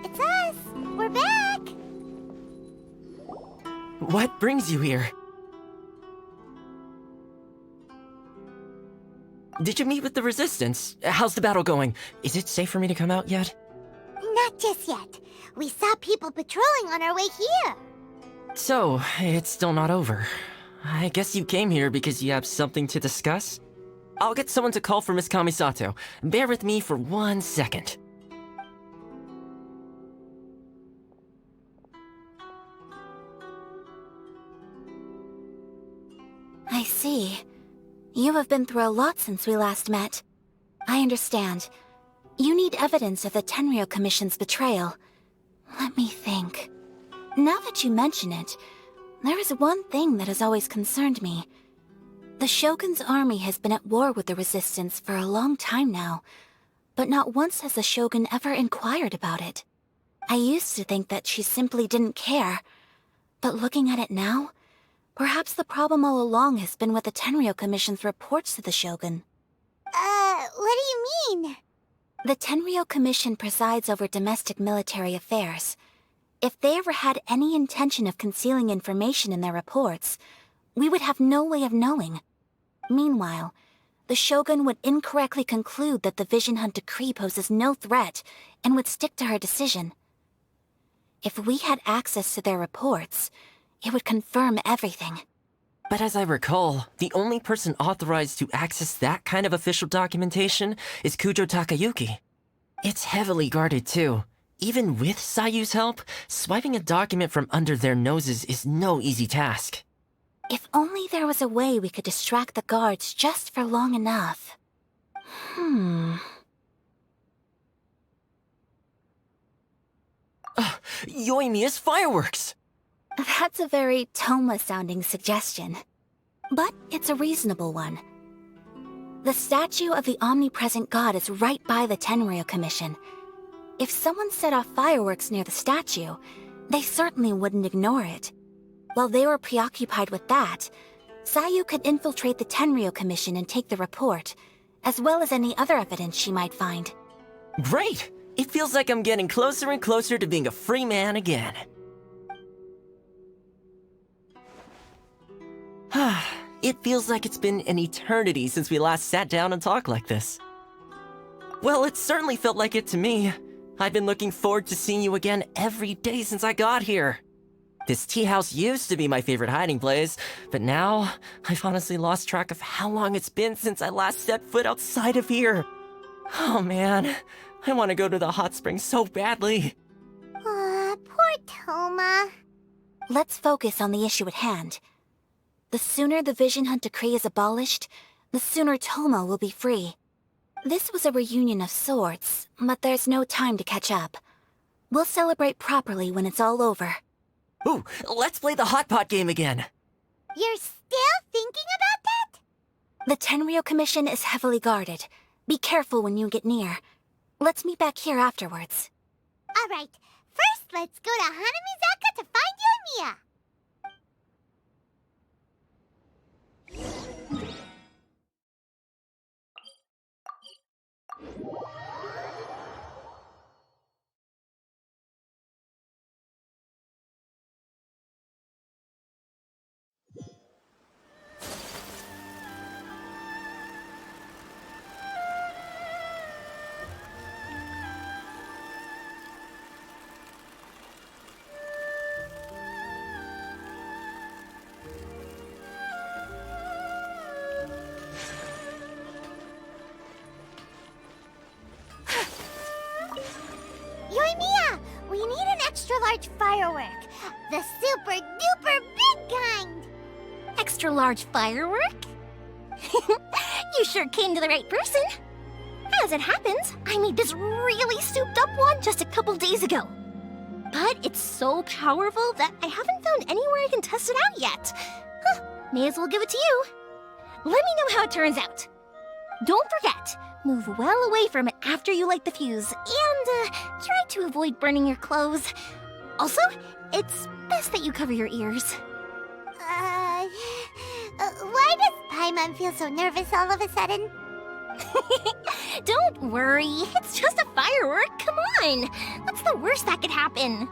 It's us. We're back. What brings you here? Did you meet with the Resistance? How's the battle going? Is it safe for me to come out yet? Not just yet. We saw people patrolling on our way here. So, it's still not over. I guess you came here because you have something to discuss? I'll get someone to call for Miss Kamisato. Bear with me for 1 second. I see. You have been through a lot since we last met. I understand. You need evidence of the Tenryo Commission's betrayal. Let me think. Now that you mention it, there is one thing that has always concerned me. The Shogun's army has been at war with the Resistance for a long time now, but not once has the Shogun ever inquired about it. I used to think that she simply didn't care, but looking at it now, perhaps the problem all along has been with the Tenryo Commission's reports to the Shogun. What do you mean? The Tenryo Commission presides over domestic military affairs. If they ever had any intention of concealing information in their reports, we would have no way of knowing. Meanwhile, the Shogun would incorrectly conclude that the Vision Hunt decree poses no threat and would stick to her decision. If we had access to their reports, it would confirm everything. But as I recall, the only person authorized to access that kind of official documentation is Kujo Takayuki. It's heavily guarded too. Even with Sayu's help, swiping a document from under their noses is no easy task. If only there was a way we could distract the guards just for long enough. Yoimiya's fireworks! That's a very Toma-sounding suggestion. But it's a reasonable one. The statue of the omnipresent god is right by the Tenryou Commission. If someone set off fireworks near the statue, they certainly wouldn't ignore it. While they were preoccupied with that, Sayu could infiltrate the Tenryou Commission and take the report, as well as any other evidence she might find. Great! It feels like I'm getting closer and closer to being a free man again. It feels like it's been an eternity since we last sat down and talked like this. Well, it certainly felt like it to me. I've been looking forward to seeing you again every day since I got here. This tea house used to be my favorite hiding place, but now I've honestly lost track of how long it's been since I last set foot outside of here. Oh man, I want to go to the hot springs so badly. Poor Toma. Let's focus on the issue at hand. The sooner the Vision Hunt decree is abolished, the sooner Toma will be free. This was a reunion of sorts, but there's no time to catch up. We'll celebrate properly when it's all over. Ooh, let's play the hot pot game again. You're still thinking about that? The Tenryou Commission is heavily guarded. Be careful when you get near. Let's meet back here afterwards. Alright, first let's go to Hanamizaka to find Yoimiya. Yoimiya, we need an extra-large firework. The super-duper big kind. Extra-large firework? You sure came to the right person. As it happens, I made this really souped-up one just a couple days ago. But it's so powerful that I haven't found anywhere I can test it out yet. May as well give it to you. Let me know how it turns out. Don't forget, move well away from it after you light the fuse, and try to avoid burning your clothes. Also, it's best that you cover your ears. Why does Paimon feel so nervous all of a sudden? Don't worry, it's just a firework, come on! What's the worst that could happen?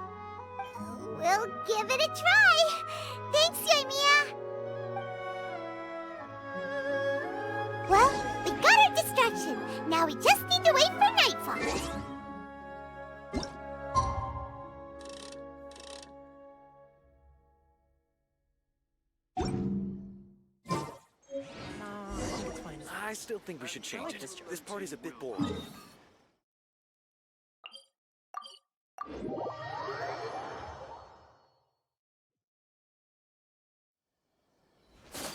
We'll give it a try. Thanks, Yoimiya. Well, we got our distraction. Now we just need to wait for nightfall. I still think we should change it. This party's a bit boring.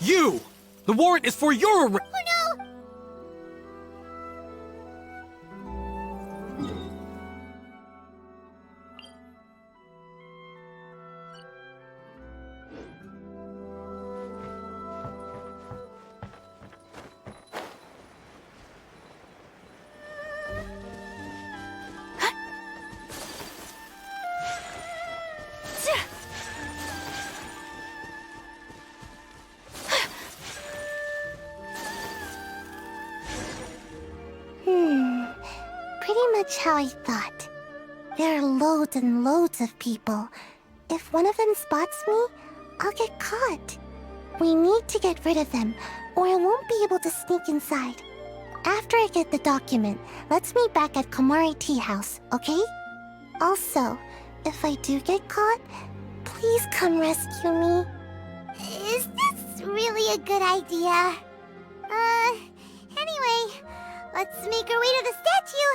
You! The warrant is for your arrest! Oh no! Pretty much how I thought. There are loads and loads of people. If one of them spots me, I'll get caught. We need to get rid of them, or I won't be able to sneak inside. After I get the document, let's meet back at Komari Tea House, okay? Also, if I do get caught, please come rescue me. Is this really a good idea? Anyway, let's make our way to the statue.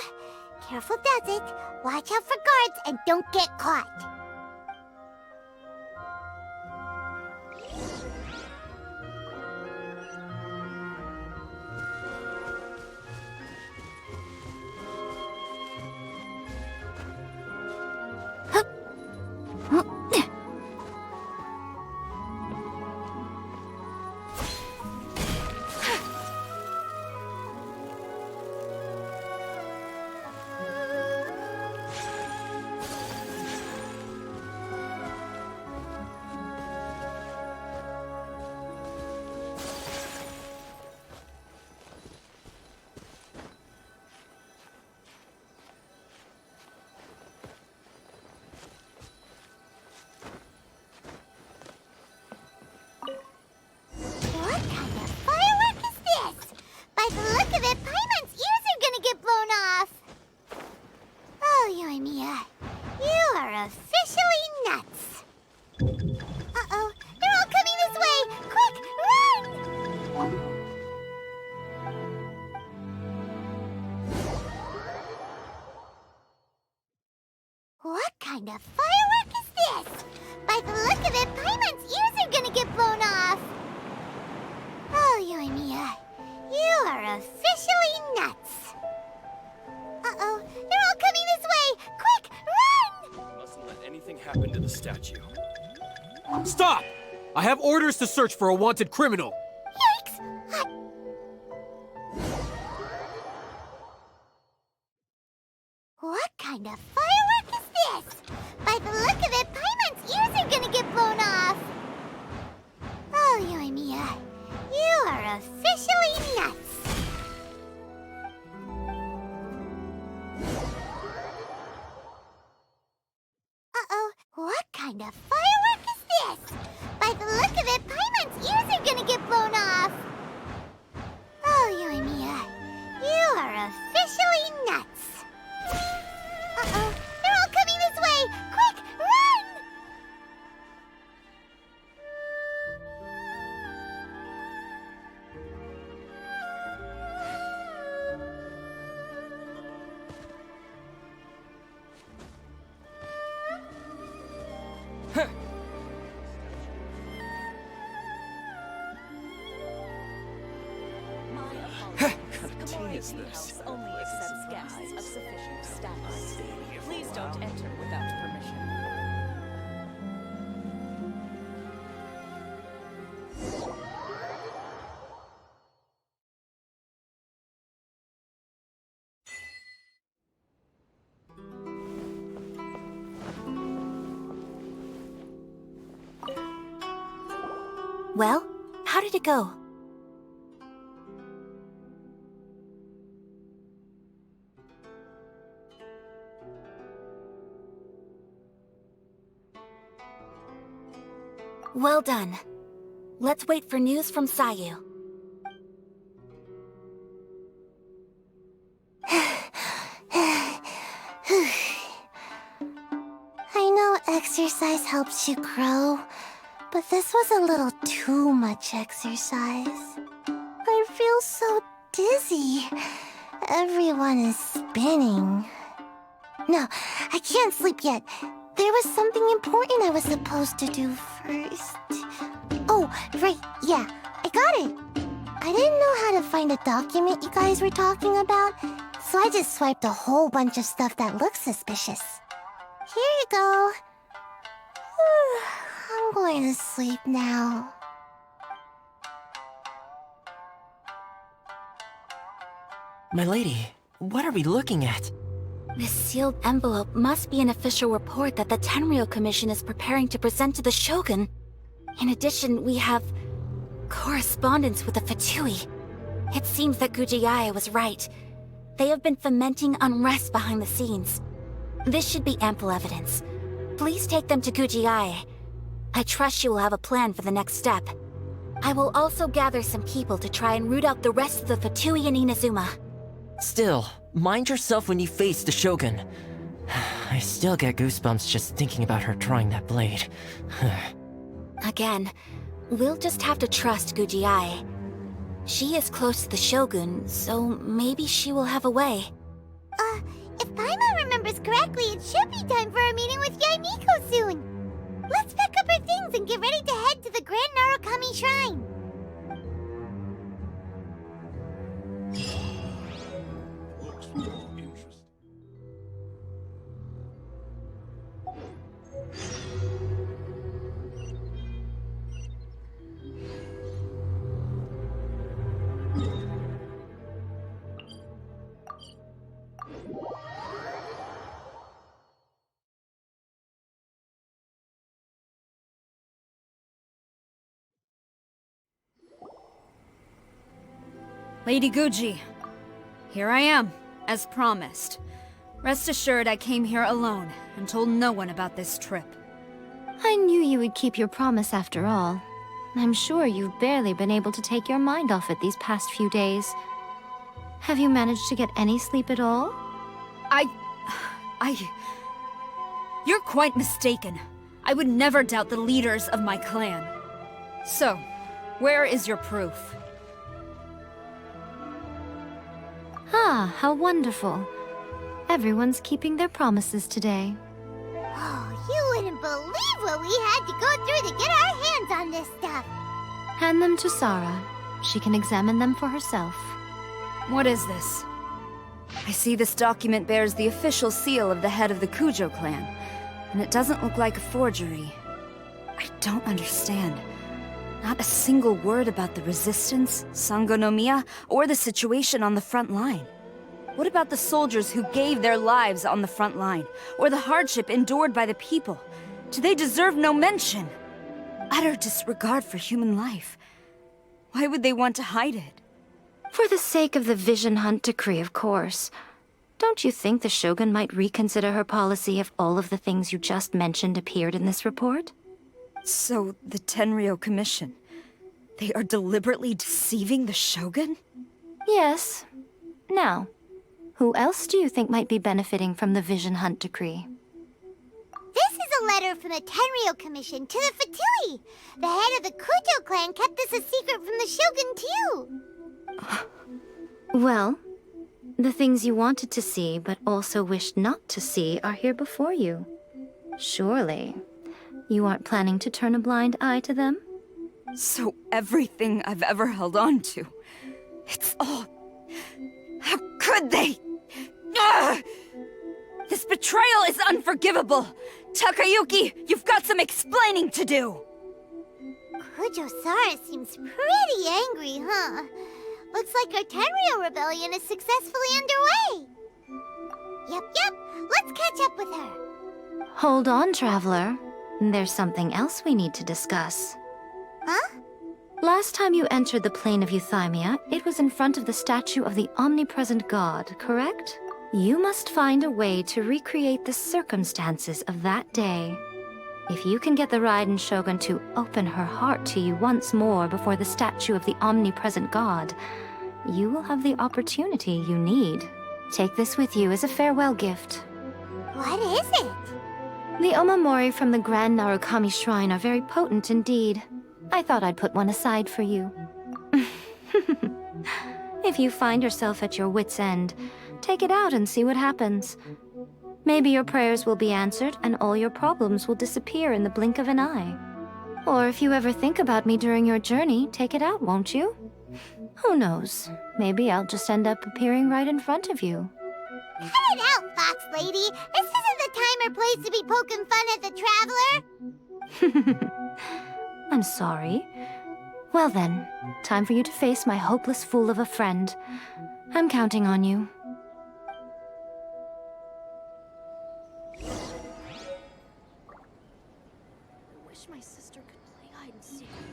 Careful does it. Watch out for guards and don't get caught. What kind of firework is this? By the look of it, Paimon's ears are gonna get blown off! Oh, Yoimiya, you are officially nuts! Uh-oh, they're all coming this way! Quick, run! Mustn't let anything happen to the statue. Stop! I have orders to search for a wanted criminal! Yikes! What kind of firework is this? By the look of it, Paimon's ears are gonna get blown off! Oh, Yoimiya, you are officially nuts! Uh-oh, what kind of firework is this? By the look of it, Paimon's ears are gonna get blown off! Oh, Yoimiya, you are officially nuts! Uh-oh, they're all coming this way! Quick, run! Tea is this? Only accepts guests of sufficient status. Please don't enter without permission. Well, how did it go? Well done. Let's wait for news from Sayu. I know exercise helps you grow, but this was a little too much exercise. I feel so dizzy. Everyone is spinning. No, I can't sleep yet. There was something important I was supposed to do first. Oh, right, yeah, I got it. I didn't know how to find a document you guys were talking about, so I just swiped a whole bunch of stuff that looks suspicious. Here you go. I'm going to sleep now. My lady, what are we looking at? This sealed envelope must be an official report that the Tenryou Commission is preparing to present to the Shogun. In addition, we have correspondence with the Fatui. It seems that Gujiyae was right. They have been fomenting unrest behind the scenes. This should be ample evidence. Please take them to Gujiyae. I trust you will have a plan for the next step. I will also gather some people to try and root out the rest of the Fatui in Inazuma. Still, mind yourself when you face the Shogun. I still get goosebumps just thinking about her drawing that blade. Again, we'll just have to trust Guji. She is close to the Shogun, so maybe she will have a way. If Paimon remembers correctly, it should be time for a meeting with Yaimiko soon. Let's pack up our things and get ready to head to the Grand Narukami Shrine. Lady Guji, here I am, as promised. Rest assured I came here alone and told no one about this trip. I knew you would keep your promise after all. I'm sure you've barely been able to take your mind off it these past few days. Have you managed to get any sleep at all? You're quite mistaken. I would never doubt the leaders of my clan. So, where is your proof? Ah, how wonderful. Everyone's keeping their promises today. Oh, you wouldn't believe what we had to go through to get our hands on this stuff. Hand them to Sarah. She can examine them for herself. What is this? I see this document bears the official seal of the head of the Kujo clan, and it doesn't look like a forgery. I don't understand. Not a single word about the resistance, Sangonomiya, or the situation on the front line. What about the soldiers who gave their lives on the front line, or the hardship endured by the people? Do they deserve no mention? Utter disregard for human life. Why would they want to hide it? For the sake of the Vision Hunt decree, of course. Don't you think the Shogun might reconsider her policy if all of the things you just mentioned appeared in this report? So, the Tenryou Commission, they are deliberately deceiving the Shogun? Yes. Now, who else do you think might be benefiting from the Vision Hunt decree? This is a letter from the Tenryou Commission to the Fatui. The head of the Kujo clan kept this a secret from the Shogun, too. Well, the things you wanted to see but also wished not to see are here before you. Surely, you aren't planning to turn a blind eye to them? So everything I've ever held on to, it's all... How could they? Ugh! This betrayal is unforgivable! Takayuki, you've got some explaining to do! Kujo-Sara seems pretty angry, huh? Looks like our Tenryou rebellion is successfully underway. Yep, let's catch up with her. Hold on, Traveler. There's something else we need to discuss. Huh? Last time you entered the plane of Euthymia, it was in front of the statue of the Omnipresent God, correct? You must find a way to recreate the circumstances of that day. If you can get the Raiden Shogun to open her heart to you once more before the statue of the Omnipresent God, you will have the opportunity you need. Take this with you as a farewell gift. What is it? The Omamori from the Grand Narukami Shrine are very potent indeed. I thought I'd put one aside for you. If you find yourself at your wit's end, take it out and see what happens. Maybe your prayers will be answered and all your problems will disappear in the blink of an eye. Or if you ever think about me during your journey, take it out, won't you? Who knows? Maybe I'll just end up appearing right in front of you. Cut it out, Fox Lady! This isn't the time or place to be poking fun at the Traveler! I'm sorry. Well then, time for you to face my hopeless fool of a friend. I'm counting on you. I wish my sister could play hide and seek with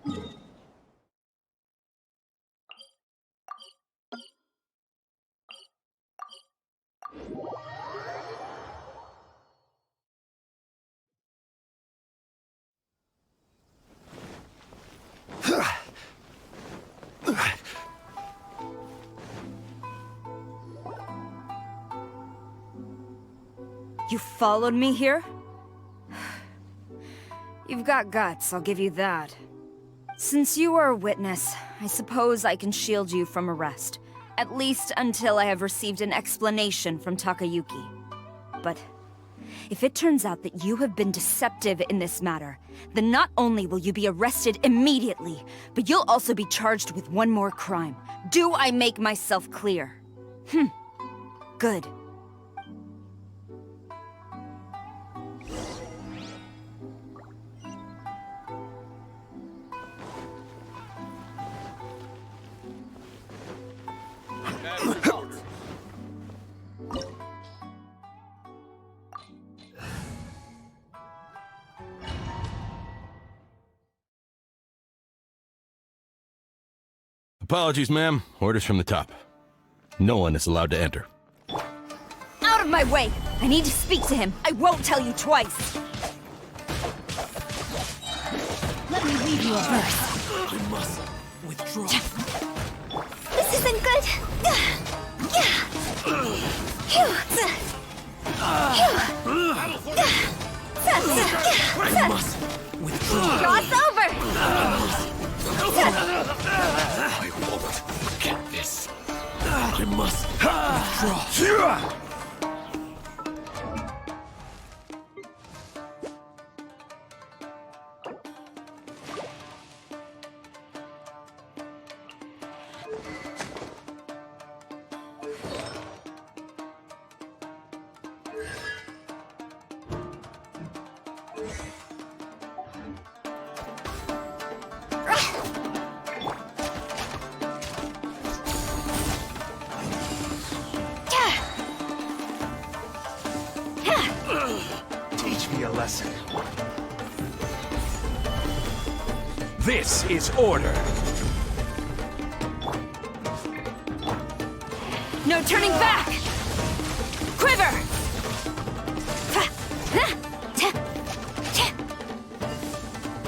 me. You followed me here? You've got guts, I'll give you that. Since you are a witness, I suppose I can shield you from arrest. At least until I have received an explanation from Takayuki. But if it turns out that you have been deceptive in this matter, then not only will you be arrested immediately, but you'll also be charged with one more crime. Do I make myself clear? Good. Apologies, ma'am. Orders from the top. No one is allowed to enter. Out of my way! I need to speak to him. I won't tell you twice. Let me read you a verse. I must withdraw. This isn't good. I must withdraw. Cross over. I won't forget this. I must withdraw. Teach me a lesson. This is order. No turning back! Quiver!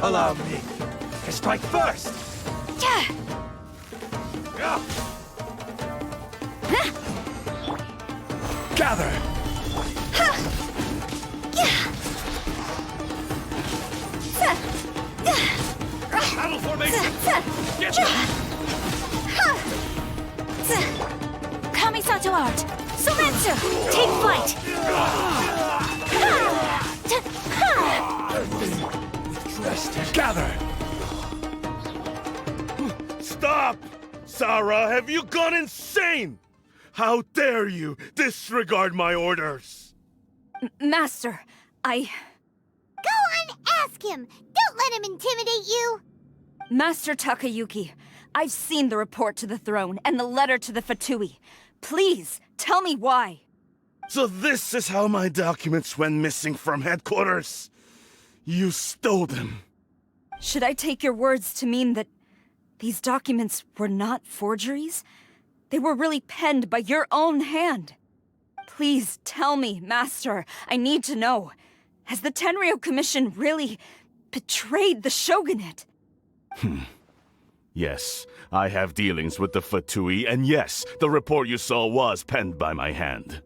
Allow me to strike first. Gather. Battle formation. Get Kamisato art. Sumetsu. Take flight. Gather. Stop! Sarah, have you gone insane? How dare you disregard my orders? Master, Go on, ask him. Don't let him intimidate you. Master Takayuki, I've seen the report to the throne and the letter to the Fatui. Please, tell me why. So this is how my documents went missing from headquarters? You stole them. Should I take your words to mean that these documents were not forgeries? They were really penned by your own hand. Please tell me, Master. I need to know. Has the Tenryou Commission really betrayed the Shogunate? Yes, I have dealings with the Fatui, and yes, the report you saw was penned by my hand.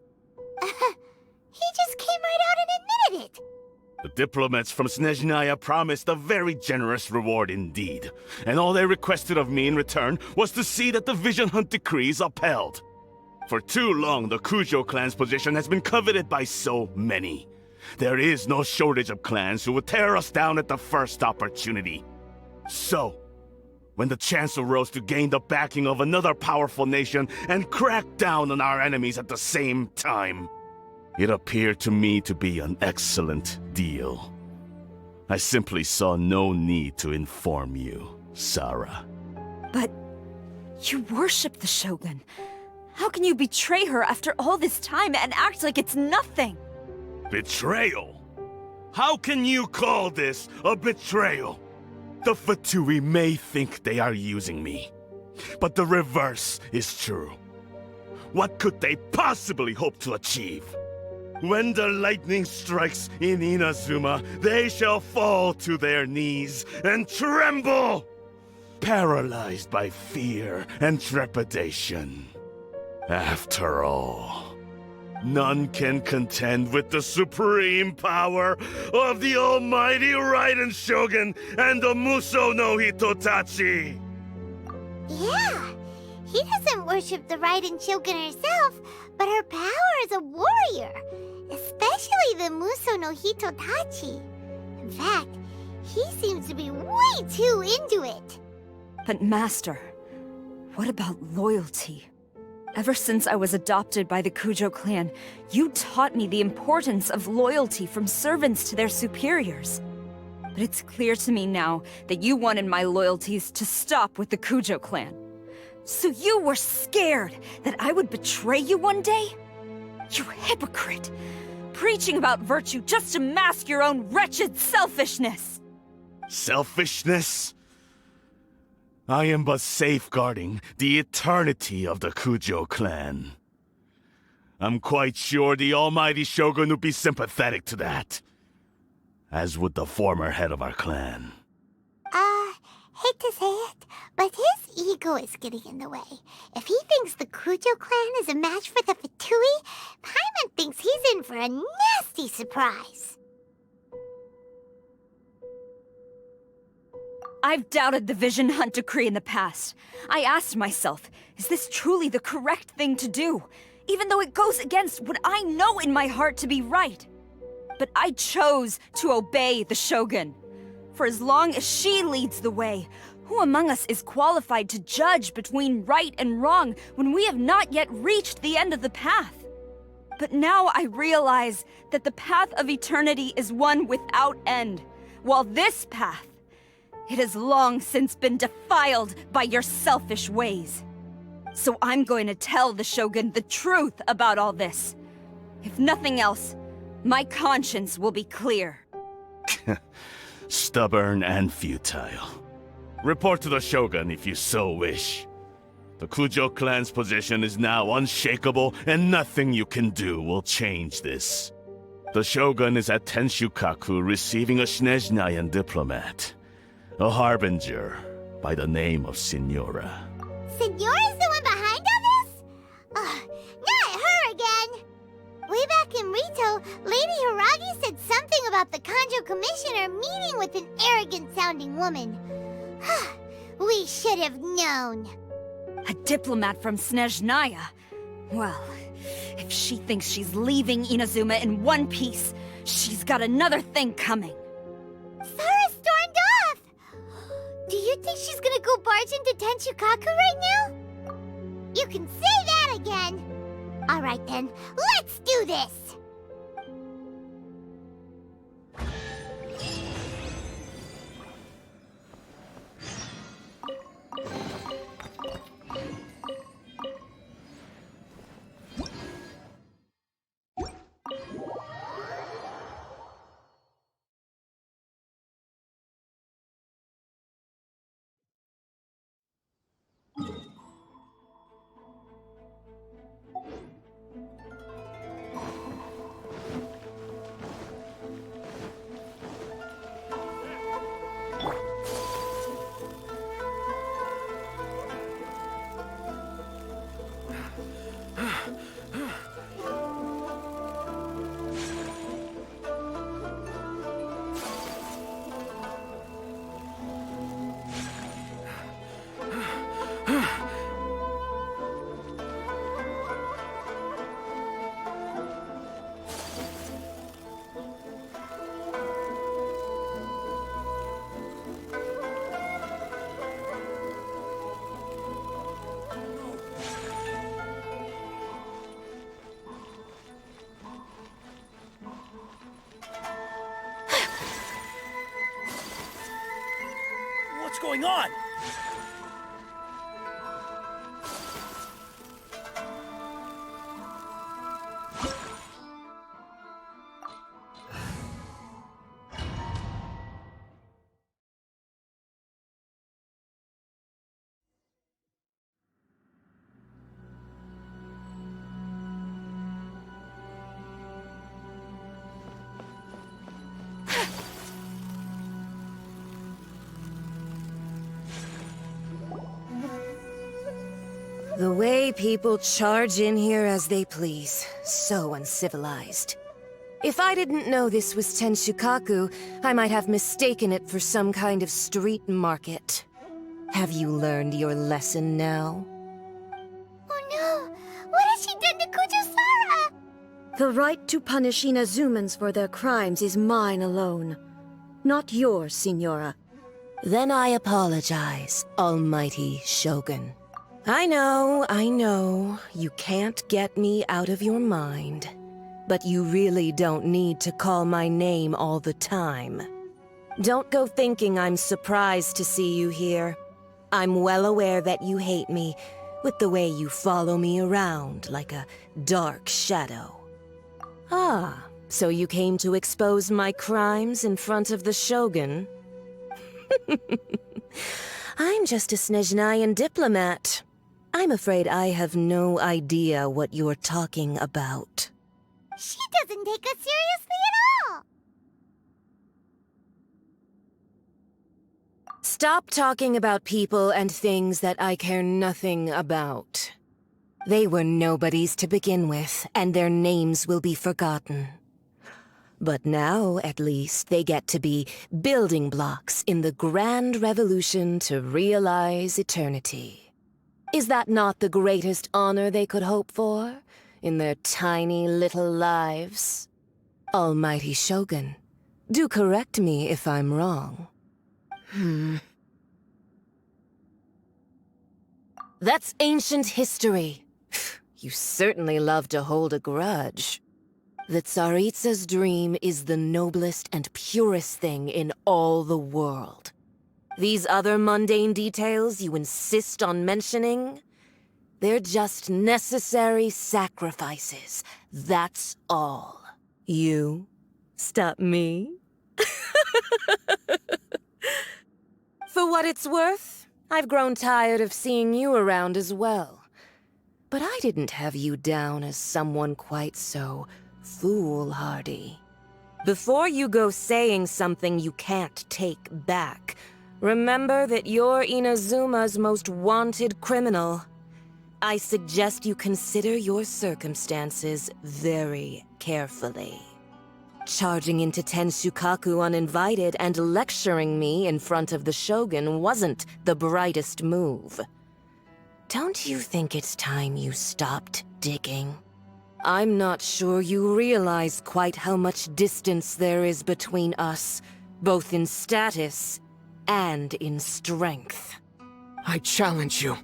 He just came right out and admitted it. The diplomats from Snezhnaya promised a very generous reward indeed, and all they requested of me in return was to see that the Vision Hunt decrees upheld. For too long, the Kujo clan's position has been coveted by so many. There is no shortage of clans who would tear us down at the first opportunity. So, when the chance arose to gain the backing of another powerful nation and crack down on our enemies at the same time, it appeared to me to be an excellent deal. I simply saw no need to inform you, Sarah. But you worship the Shogun. How can you betray her after all this time and act like it's nothing? Betrayal? How can you call this a betrayal? The Fatui may think they are using me, but the reverse is true. What could they possibly hope to achieve? When the lightning strikes in Inazuma, they shall fall to their knees and tremble, paralyzed by fear and trepidation. After all, None can contend with the supreme power of the almighty Raiden Shogun and the Muso no Hitotachi! Yeah, he doesn't worship the Raiden Shogun herself, but her power as a warrior, especially the Muso no Hitotachi. In fact, he seems to be way too into it. But Master, what about loyalty? Ever since I was adopted by the Kujo clan, you taught me the importance of loyalty from servants to their superiors. But it's clear to me now that you wanted my loyalties to stop with the Kujo clan. So you were scared that I would betray you one day? You hypocrite! Preaching about virtue just to mask your own wretched selfishness! Selfishness? I am but safeguarding the eternity of the Kujo clan. I'm quite sure the almighty Shogun would be sympathetic to that. As would the former head of our clan. Hate to say it, but his ego is getting in the way. If he thinks the Kujo clan is a match for the Fatui, Paimon thinks he's in for a nasty surprise. I've doubted the Vision Hunt decree in the past. I asked myself, is this truly the correct thing to do? Even though it goes against what I know in my heart to be right. But I chose to obey the Shogun. For as long as she leads the way, who among us is qualified to judge between right and wrong when we have not yet reached the end of the path? But now I realize that the path of eternity is one without end, while this path, it has long since been defiled by your selfish ways. So I'm going to tell the Shogun the truth about all this. If nothing else, my conscience will be clear. Stubborn and futile. Report to the Shogun if you so wish. The Kujo clan's position is now unshakable, and nothing you can do will change this. The Shogun is at Tenshukaku receiving a Snezhnayan diplomat. A harbinger by the name of Signora. Signora's the one behind all this? Not her again! Way back in Rito, Lady Hiragi said something about the Kanjo Commissioner meeting with an arrogant-sounding woman. We should have known. A diplomat from Snezhnaya? Well, if she thinks she's leaving Inazuma in one piece, she's got another thing coming. Sara stormed off! Do you think she's gonna go barge into Tenshukaku right now? You can say that again! Alright then, let's do this! What's going on? The way people charge in here as they please. So uncivilized. If I didn't know this was Tenshukaku, I might have mistaken it for some kind of street market. Have you learned your lesson now? Oh no! What has she done to Kujusara? The right to punish Inazumans for their crimes is mine alone. Not yours, Signora. Then I apologize, Almighty Shogun. I know, you can't get me out of your mind. But you really don't need to call my name all the time. Don't go thinking I'm surprised to see you here. I'm well aware that you hate me, with the way you follow me around like a dark shadow. Ah, so you came to expose my crimes in front of the Shogun? I'm just a Snezhnayan diplomat. I'm afraid I have no idea what you're talking about. She doesn't take us seriously at all! Stop talking about people and things that I care nothing about. They were nobodies to begin with, and their names will be forgotten. But now, at least, they get to be building blocks in the grand revolution to realize eternity. Is that not the greatest honor they could hope for? In their tiny little lives? Almighty Shogun, do correct me if I'm wrong. That's ancient history. You certainly love to hold a grudge. The Tsaritsa's dream is the noblest and purest thing in all the world. These other mundane details you insist on mentioning? They're just necessary sacrifices, that's all. You stop me? For what it's worth, I've grown tired of seeing you around as well. But I didn't have you down as someone quite so foolhardy. Before you go saying something you can't take back, remember that you're Inazuma's most wanted criminal. I suggest you consider your circumstances very carefully. Charging into Tenshukaku uninvited and lecturing me in front of the Shogun wasn't the brightest move. Don't you think it's time you stopped digging? I'm not sure you realize quite how much distance there is between us, both in status and in strength. I challenge you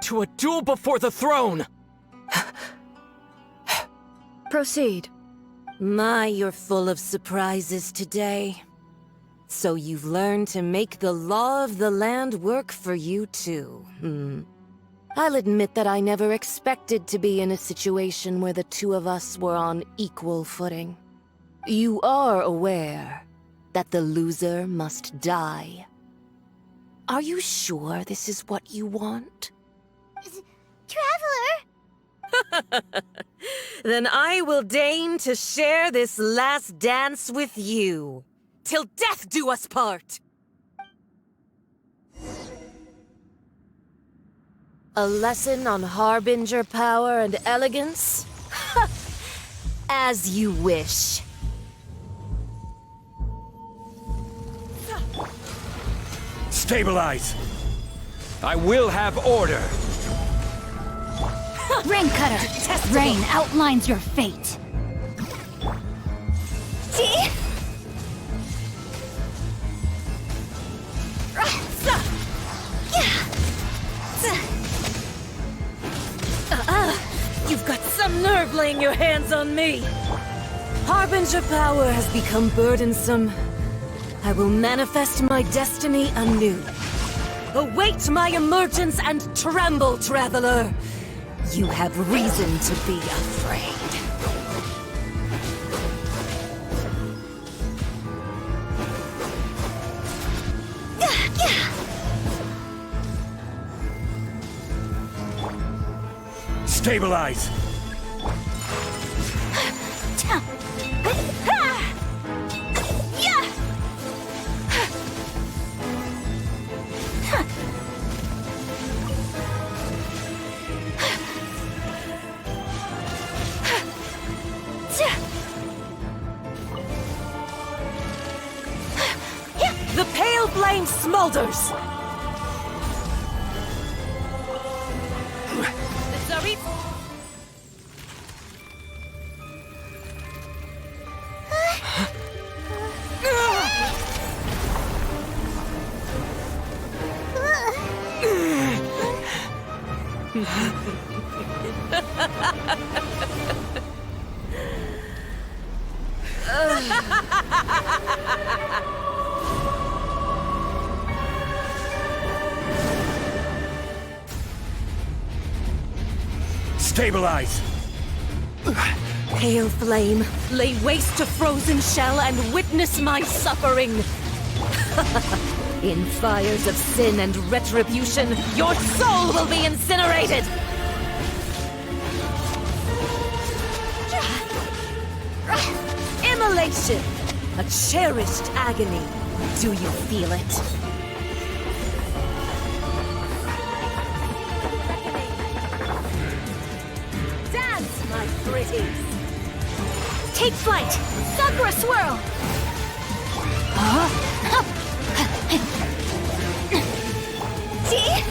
to a duel before the throne! Proceed. My, you're full of surprises today. So you've learned to make the law of the land work for you too, I'll admit that I never expected to be in a situation where the two of us were on equal footing. You are aware that the loser must die. Are you sure this is what you want? Traveler! Then I will deign to share this last dance with you. Till death do us part! A lesson on Harbinger power and elegance? As you wish. Stabilize! I will have order! Rain Cutter! Rain outlines your fate! You've got some nerve laying your hands on me! Harbinger power has become burdensome. I will manifest my destiny anew. Await my emergence and tremble, traveler! You have reason to be afraid. Stabilize! flame smolders! Sorry. Stabilize! Pale flame, lay waste to frozen shell and witness my suffering! In fires of sin and retribution, your soul will be incinerated! Immolation! A cherished agony. Do you feel it? Dance, my pretties! Take flight! Sakura swirl! See?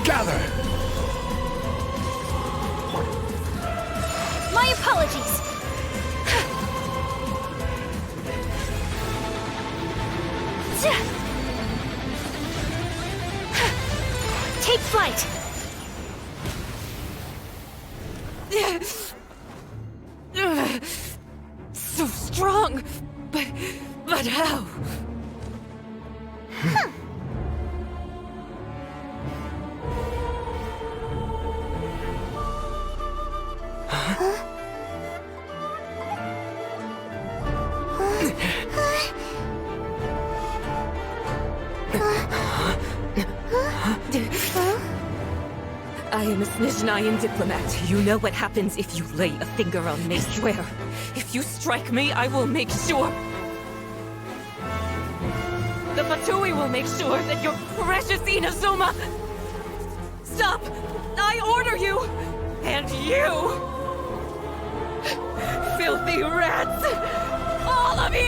Gather! My apologies! Take flight! So strong, but how? I am a Snezhnayan diplomat. You know what happens if you lay a finger on me, swear. If you strike me, I will make sure... The Fatui will make sure that your precious Inazuma... Stop! I order you! And you! Filthy rats! All of you!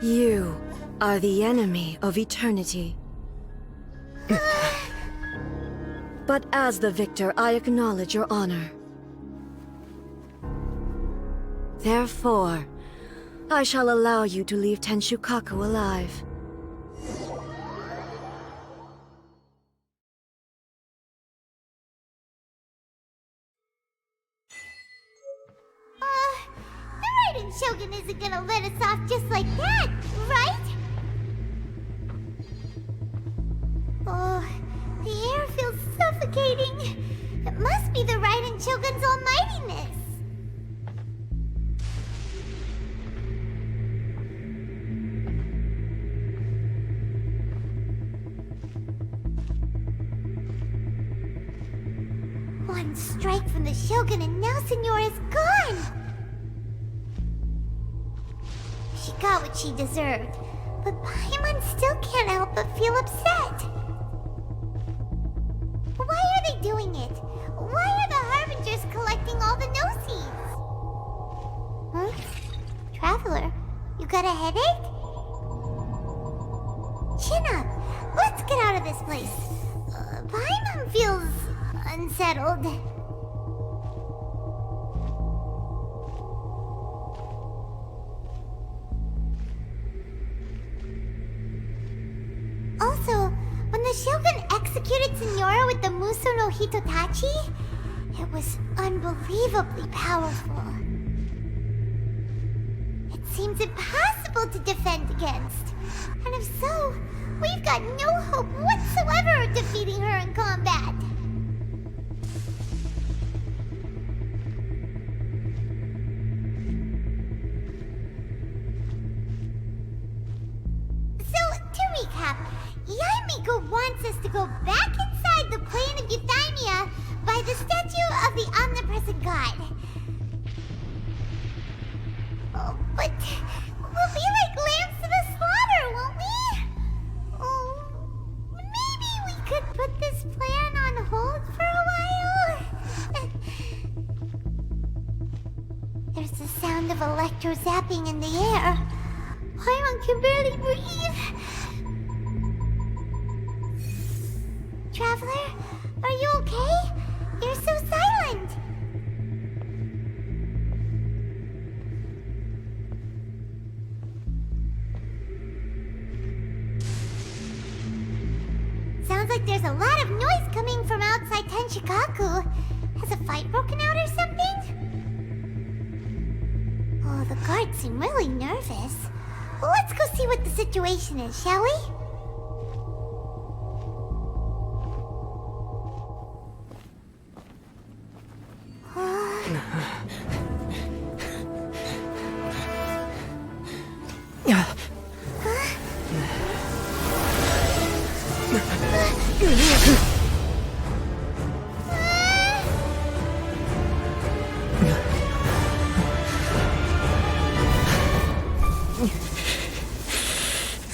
You are the enemy of eternity. But as the victor, I acknowledge your honor. Therefore, I shall allow you to leave Tenshukaku alive. The Raiden Shogun isn't gonna let us off just like that, right? Oh, the air feels suffocating. It must be the Raiden Shogun's almightiness. One strike from the Shogun and now Senora's gone! She got what she deserved, but Paimon still can't help but feel upset. Why are they doing it? Why are the Harbingers collecting all the no-seeds? Huh? Traveler, you got a headache? Chin up. Let's get out of this place. Paimon feels unsettled. Also, when the Shogun executed Senora with the Muso no Hitotachi, it was unbelievably powerful. It seems impossible to defend against. And if so, we've got no hope whatsoever of defeating her in combat. So, to recap, Yaimiko wants us to go back inside the plane of Euthymia by the statue of the Omnipresent could put this plan on hold for a while? There's the sound of electro-zapping in the air. Paimon can barely breathe. Traveler, are you okay? You're so silent. Sounds like there's a lot of noise coming from outside Tenshikaku. Has a fight broken out or something? Oh, the guards seem really nervous. Well, let's go see what the situation is, shall we?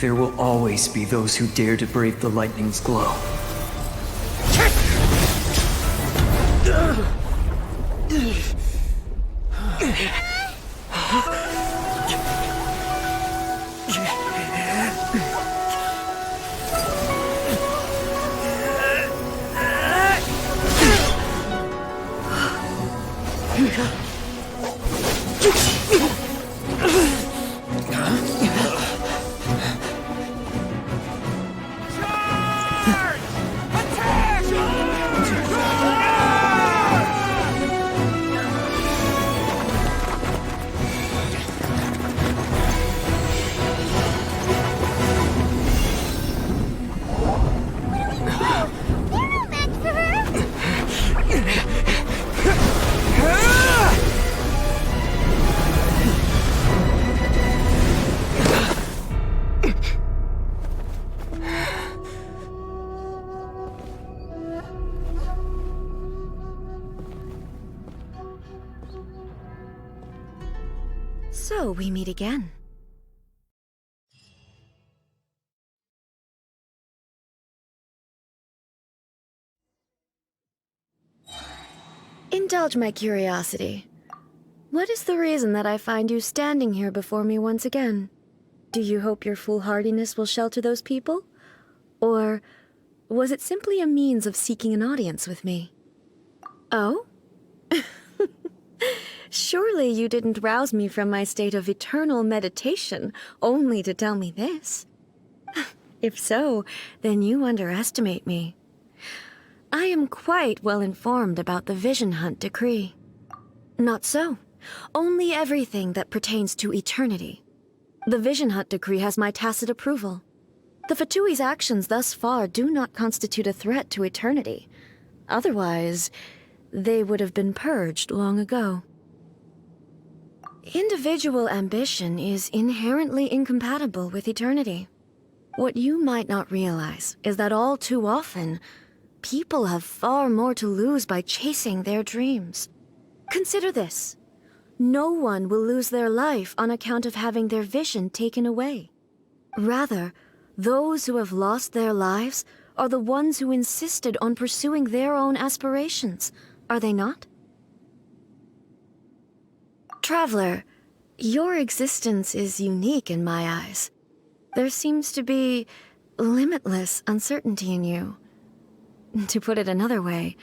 There will always be those who dare to brave the lightning's glow. So we meet again. Indulge my curiosity. What is the reason that I find you standing here before me once again? Do you hope your foolhardiness will shelter those people? Or was it simply a means of seeking an audience with me? Oh? Surely you didn't rouse me from my state of eternal meditation only to tell me this. If so, then you underestimate me. I am quite well informed about the Vision Hunt decree. Not so. Only everything that pertains to eternity. The Vision Hunt decree has my tacit approval. The Fatui's actions thus far do not constitute a threat to eternity. Otherwise, they would have been purged long ago. Individual ambition is inherently incompatible with eternity. What you might not realize is that all too often, people have far more to lose by chasing their dreams. Consider this. No one will lose their life on account of having their vision taken away. Rather, those who have lost their lives are the ones who insisted on pursuing their own aspirations, are they not? Traveler, your existence is unique in my eyes. There seems to be limitless uncertainty in you. To put it another way,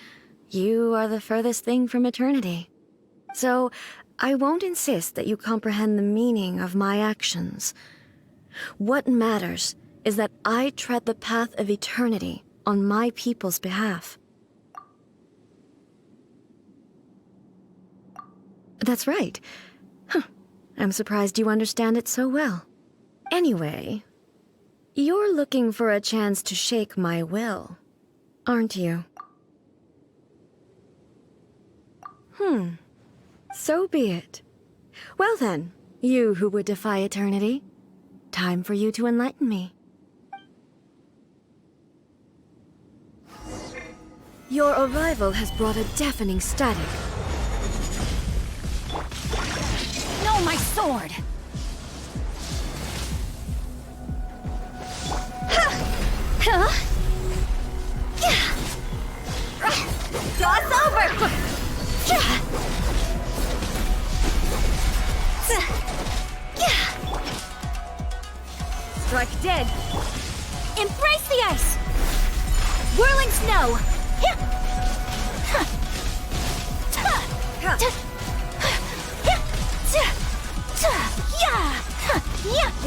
you are the furthest thing from eternity. So, I won't insist that you comprehend the meaning of my actions. What matters is that I tread the path of eternity on my people's behalf. That's right. I'm surprised you understand it so well. Anyway, you're looking for a chance to shake my will, aren't you? So be it. Well then, you who would defy eternity, time for you to enlighten me. Your arrival has brought a deafening static. No, my sword! Huh? snow!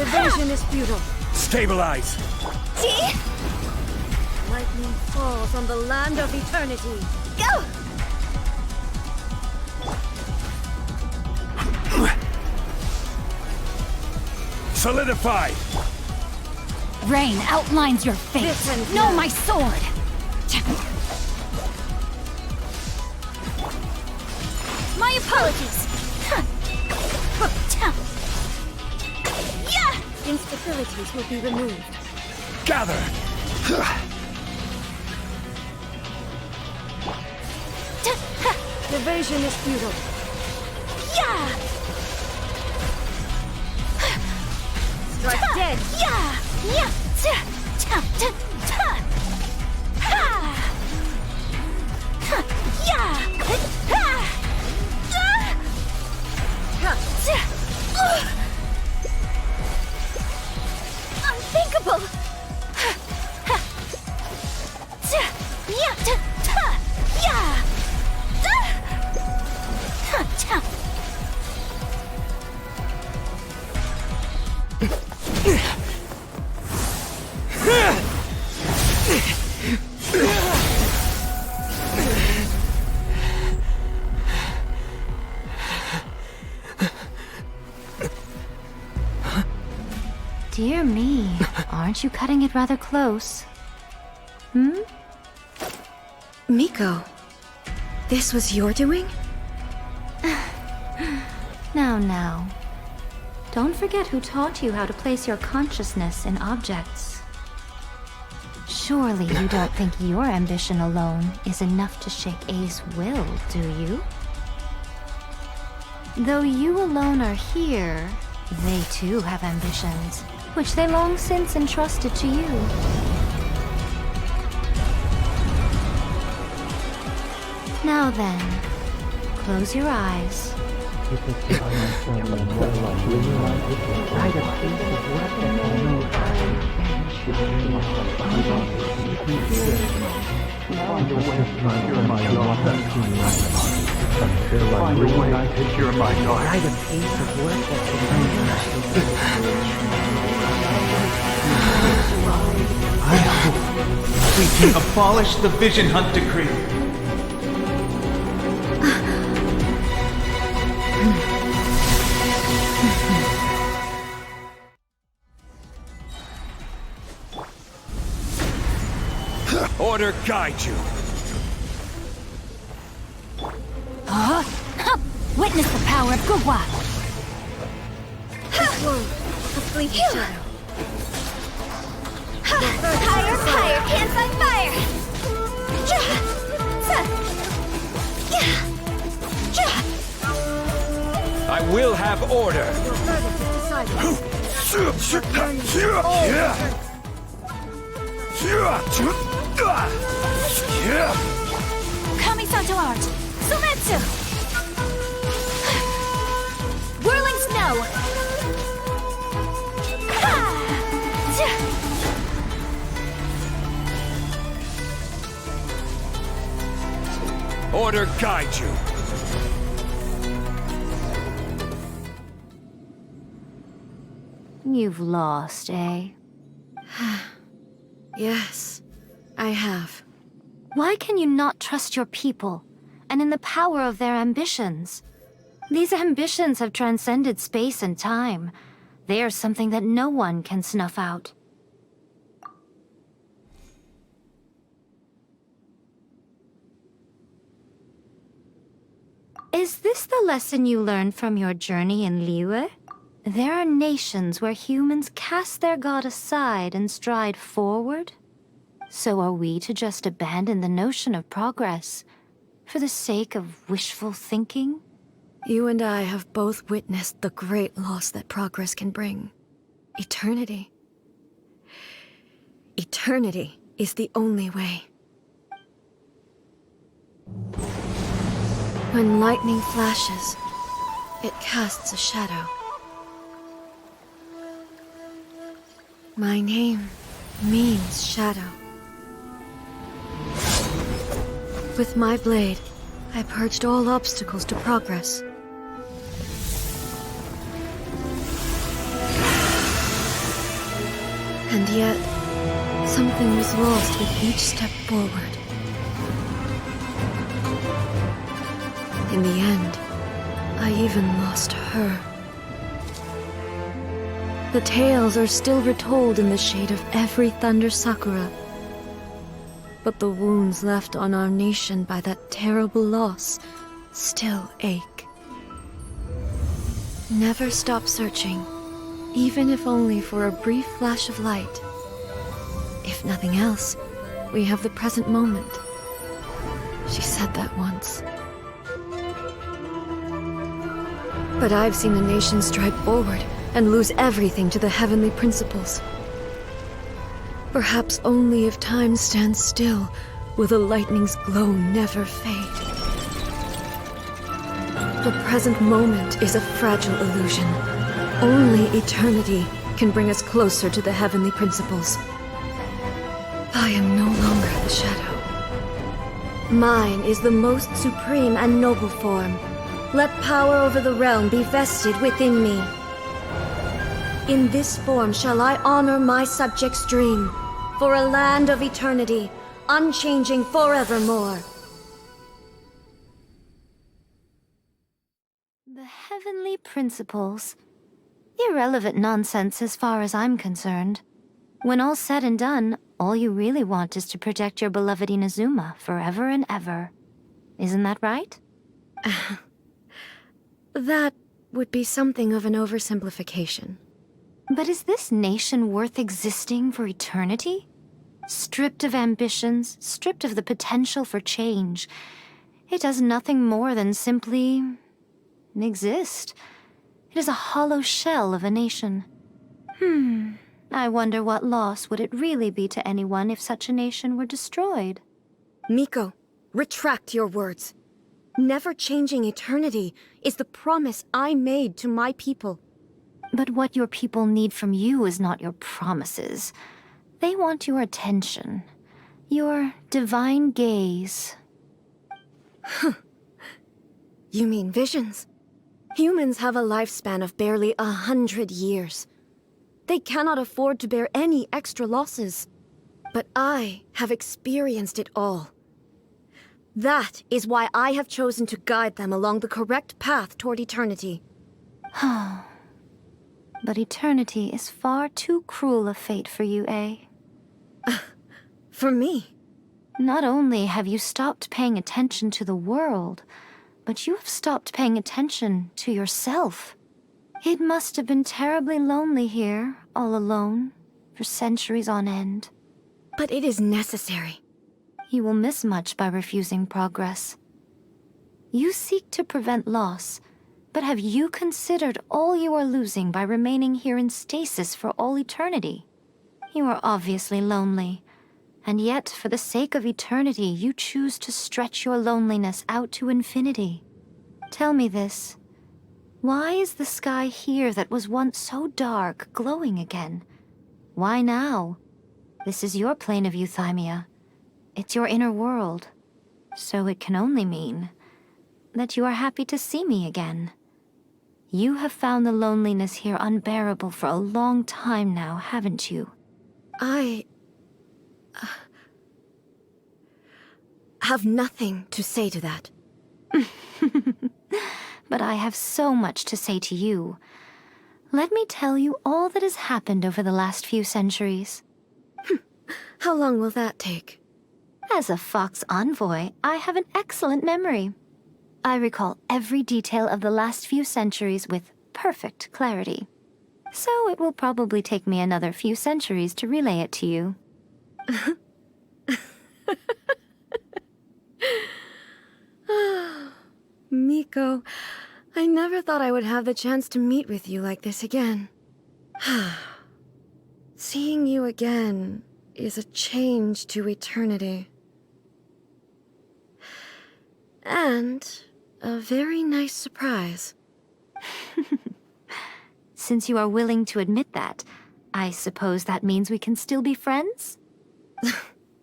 Evasion is futile. Stabilize! Lightning falls on the land of eternity. Go! Solidify! Rain outlines your fate. Know my sword! My apologies! Instabilities will be removed. Gather! Evasion is futile. Strike dead. Unthinkable! Dear me, aren't you cutting it rather close? Miko, this was your doing? Now. Don't forget who taught you how to place your consciousness in objects. Surely you don't think your ambition alone is enough to shake A's will, do you? Though you alone are here, they too have ambitions, which they long since entrusted to you. Now then, close your eyes. I hope we can abolish the Vision Hunt Decree. Order guide you. Witness the power of Gugwa! A fleeting shadow. Higher, hands on fire! I will have order. Your verdict is decided. Kami-santo art! Sumetsu! Whirling snow! Order guide you. You've lost, eh? Yes, I have. Why can you not trust your people, and in the power of their ambitions? These ambitions have transcended space and time. They are something that no one can snuff out. Is this the lesson you learned from your journey in Liyue? There are nations where humans cast their god aside and stride forward. So are we to just abandon the notion of progress for the sake of wishful thinking? You and I have both witnessed the great loss that progress can bring. Eternity. Eternity is the only way. When lightning flashes, it casts a shadow. My name means shadow. With my blade, I purged all obstacles to progress. And yet, something was lost with each step forward. In the end, I even lost her. The tales are still retold in the shade of every Thunder Sakura. But the wounds left on our nation by that terrible loss still ache. Never stop searching, even if only for a brief flash of light. If nothing else, we have the present moment. She said that once. But I've seen a nation stride forward and lose everything to the heavenly principles. Perhaps only if time stands still will the lightning's glow never fade. The present moment is a fragile illusion. Only eternity can bring us closer to the heavenly principles. I am no longer the shadow. Mine is the most supreme and noble form. Let power over the realm be vested within me. In this form shall I honor my subjects' dream, for a land of eternity, unchanging forevermore. The heavenly principles. Irrelevant nonsense as far as I'm concerned. When all's said and done, all you really want is to protect your beloved Inazuma forever and ever. Isn't that right? That would be something of an oversimplification. But is this nation worth existing for eternity? Stripped of ambitions, stripped of the potential for change, it does nothing more than simply exist. It is a hollow shell of a nation. I wonder what loss would it really be to anyone if such a nation were destroyed? Miko, retract your words. Never changing eternity is the promise I made to my people. But what your people need from you is not your promises. They want your attention. Your divine gaze. You mean visions? Humans have a lifespan of barely 100 years. They cannot afford to bear any extra losses. But I have experienced it all. That is why I have chosen to guide them along the correct path toward eternity. But eternity is far too cruel a fate for you, eh? For me? Not only have you stopped paying attention to the world, but you have stopped paying attention to yourself. It must have been terribly lonely here, all alone, for centuries on end. But it is necessary. You will miss much by refusing progress. You seek to prevent loss, but have you considered all you are losing by remaining here in stasis for all eternity? You are obviously lonely, and yet for the sake of eternity you choose to stretch your loneliness out to infinity. Tell me this. Why is the sky here that was once so dark glowing again? Why now? This is your plane of euthymia. It's your inner world. So it can only mean that you are happy to see me again. You have found the loneliness here unbearable for a long time now, haven't you? I have nothing to say to that. But I have so much to say to you. Let me tell you all that has happened over the last few centuries. How long will that take? As a Fox envoy, I have an excellent memory. I recall every detail of the last few centuries with perfect clarity. So it will probably take me another few centuries to relay it to you. Miko, I never thought I would have the chance to meet with you like this again. Seeing you again is a change to eternity. And a very nice surprise. Since you are willing to admit that, I suppose that means we can still be friends?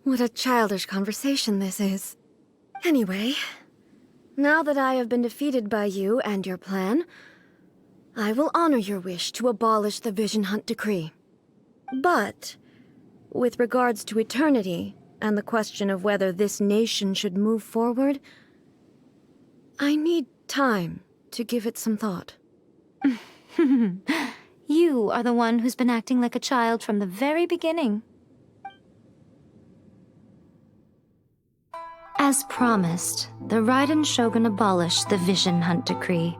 What a childish conversation this is. Anyway, now that I have been defeated by you and your plan, I will honor your wish to abolish the Vision Hunt Decree. But, with regards to eternity and the question of whether this nation should move forward, I need time to give it some thought. You are the one who's been acting like a child from the very beginning. As promised, the Raiden Shogun abolished the Vision Hunt Decree.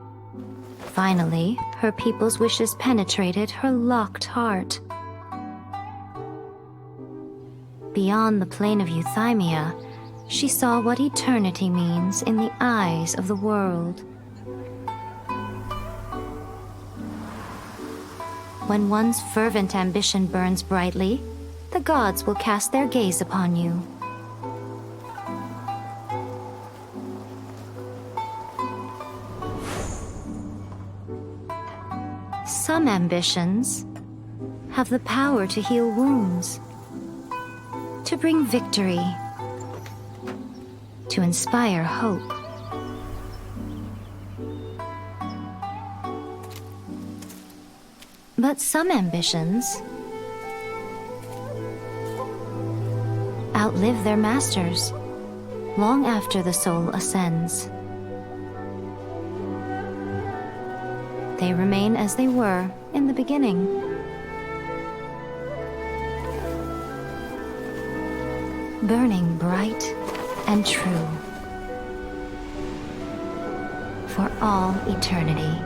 Finally, her people's wishes penetrated her locked heart. Beyond the plane of Euthymia, she saw what eternity means in the eyes of the world. When one's fervent ambition burns brightly, the gods will cast their gaze upon you. Some ambitions have the power to heal wounds, to bring victory, to inspire hope. But some ambitions outlive their masters long after the soul ascends. They remain as they were in the beginning. Burning bright and true for all eternity.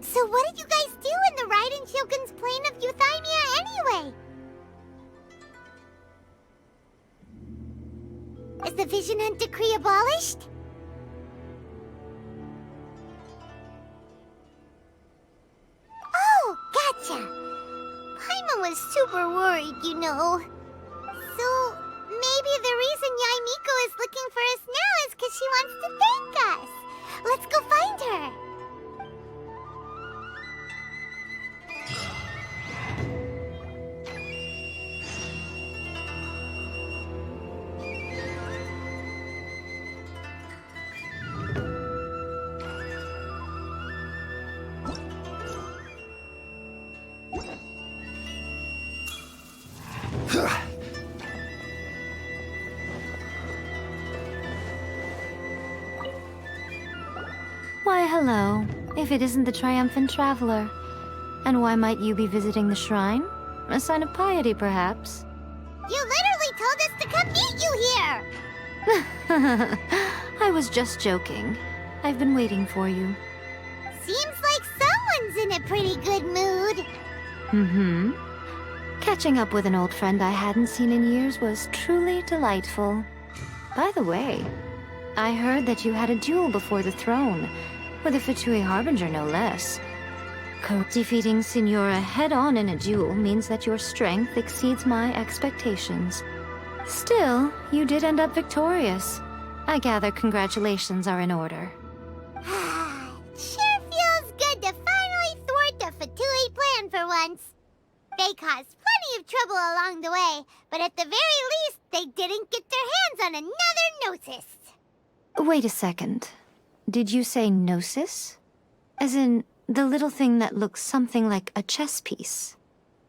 So what did you guys do in the Raiden Shogun's plane of Euthymia anyway? Is the Vision Hunt Decree abolished? Oh, gotcha. Paimon was super worried, you know. So maybe the reason Yae Miko is looking for us now is because she wants to thank us. Let's go find her. Why, hello, if it isn't the triumphant traveler. And why might you be visiting the shrine? A sign of piety, perhaps? You literally told us to come meet you here! I was just joking. I've been waiting for you. Seems like someone's in a pretty good mood. Mm-hmm. Catching up with an old friend I hadn't seen in years was truly delightful. By the way, I heard that you had a duel before the throne, with a Fatui Harbinger no less. Defeating Signora head-on in a duel means that your strength exceeds my expectations. Still, you did end up victorious. I gather congratulations are in order. Sure feels good to finally thwart the Fatui plan for once. They caused plenty of trouble along the way, but at the very least, they didn't get their hands on another Gnosis. Wait a second. Did you say Gnosis? As in, the little thing that looks something like a chess piece?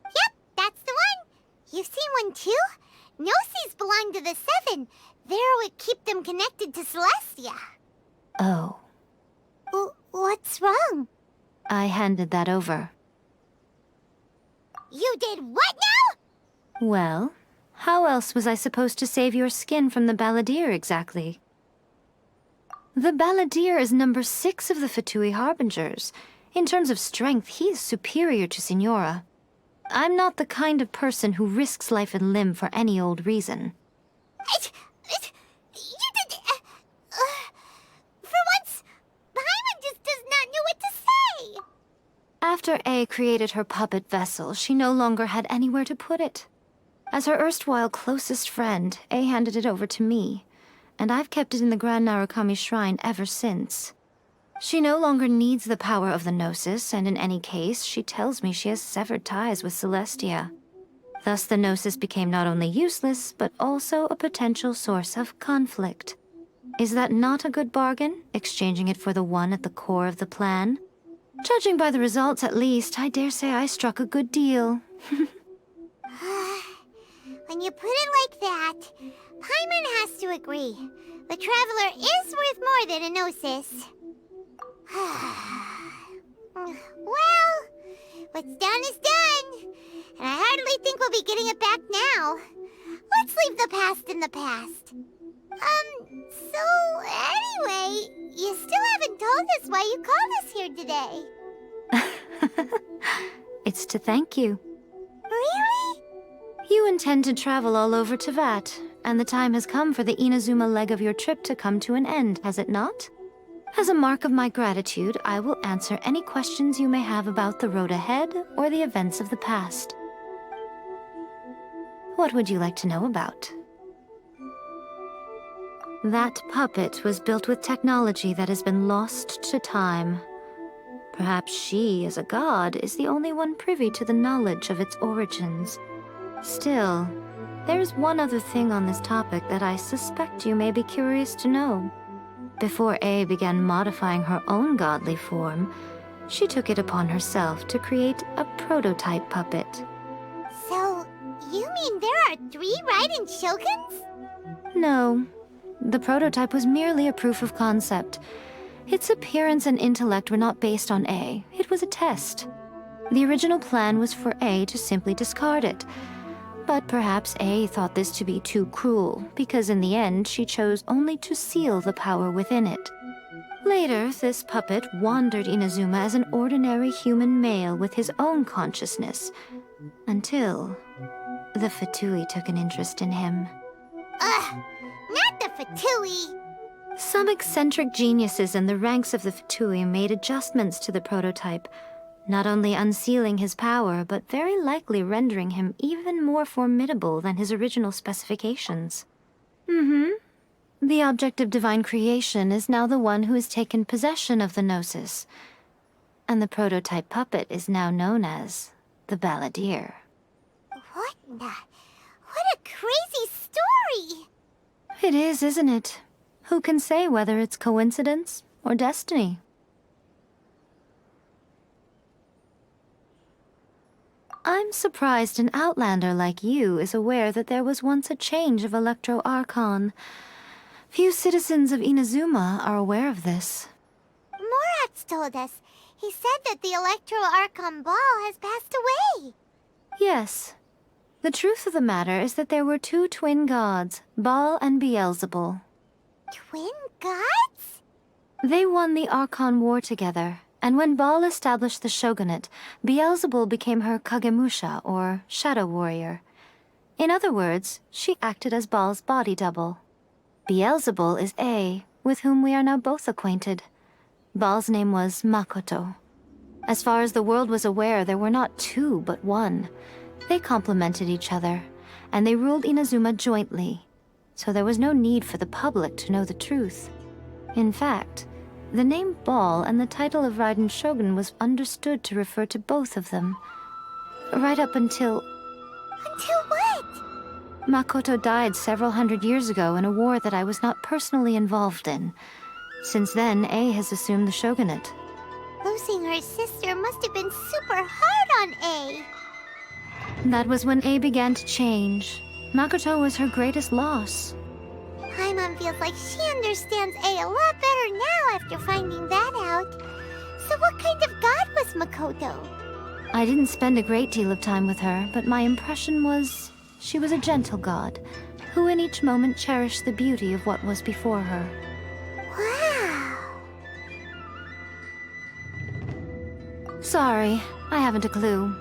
Yep, that's the one. You've seen one too? Gnosis belong to the Seven. They're what keep them connected to Celestia. Oh. What's wrong? I handed that over. You did what now? Well, how else was I supposed to save your skin from the Balladeer exactly? The Balladeer is number 6 of the Fatui Harbingers. In terms of strength, he is superior to Signora. I'm not the kind of person who risks life and limb for any old reason. You did... for once, Paimon just does not know what to say. After A created her puppet vessel, she no longer had anywhere to put it. As her erstwhile closest friend, A handed it over to me. and I've kept it in the Grand Narukami Shrine ever since. She no longer needs the power of the Gnosis, and in any case, she tells me she has severed ties with Celestia. Thus, the Gnosis became not only useless, but also a potential source of conflict. Is that not a good bargain, exchanging it for the one at the core of the plan? Judging by the results, at least, I dare say I struck a good deal. When you put it like that, Paimon has to agree. The Traveler is worth more than a Gnosis. Well, what's done is done. And I hardly think we'll be getting it back now. Let's leave the past in the past. So anyway, you still haven't told us why you called us here today. It's to thank you. Really? You intend to travel all over Teyvat, and the time has come for the Inazuma leg of your trip to come to an end, has it not? As a mark of my gratitude, I will answer any questions you may have about the road ahead or the events of the past. What would you like to know about? That puppet was built with technology that has been lost to time. Perhaps she, as a god, is the only one privy to the knowledge of its origins. Still, there's one other thing on this topic that I suspect you may be curious to know. Before A began modifying her own godly form, she took it upon herself to create a prototype puppet. So, you mean there are 3 Raiden Shoguns? No. The prototype was merely a proof of concept. Its appearance and intellect were not based on A. It was a test. The original plan was for A to simply discard it. But perhaps A thought this to be too cruel, because in the end she chose only to seal the power within it. Later, this puppet wandered Inazuma as an ordinary human male with his own consciousness, until the Fatui took an interest in him. Ugh! Not the Fatui! Some eccentric geniuses in the ranks of the Fatui made adjustments to the prototype, not only unsealing his power, but very likely rendering him even more formidable than his original specifications. The object of divine creation is now the one who has taken possession of the Gnosis, and the prototype puppet is now known as the Balladeer. What a crazy story! It is, isn't it? Who can say whether it's coincidence or destiny? I'm surprised an outlander like you is aware that there was once a change of Electro Archon. Few citizens of Inazuma are aware of this. Morat's told us. He said that the Electro Archon Ball has passed away. Yes. The truth of the matter is that there were 2 twin gods, Baal and Beelzebul. Twin gods? They won the Archon War together, and when Baal established the shogunate, Beelzebul became her Kagemusha, or shadow warrior. In other words, she acted as Baal's body double. Beelzebul is A, with whom we are now both acquainted. Baal's name was Makoto. As far as the world was aware, there were not 2, but 1. They complemented each other, and they ruled Inazuma jointly, so there was no need for the public to know the truth. In fact, the name Baal and the title of Raiden Shogun was understood to refer to both of them. Right up until... Until what? Makoto died several hundred years ago in a war that I was not personally involved in. Since then, A has assumed the shogunate. Losing her sister must have been super hard on A. That was when A began to change. Makoto was her greatest loss. Paimon feels like she understands A lot better now after finding that out. So what kind of god was Makoto? I didn't spend a great deal of time with her, but my impression was she was a gentle god, who in each moment cherished the beauty of what was before her. Wow! Sorry, I haven't a clue.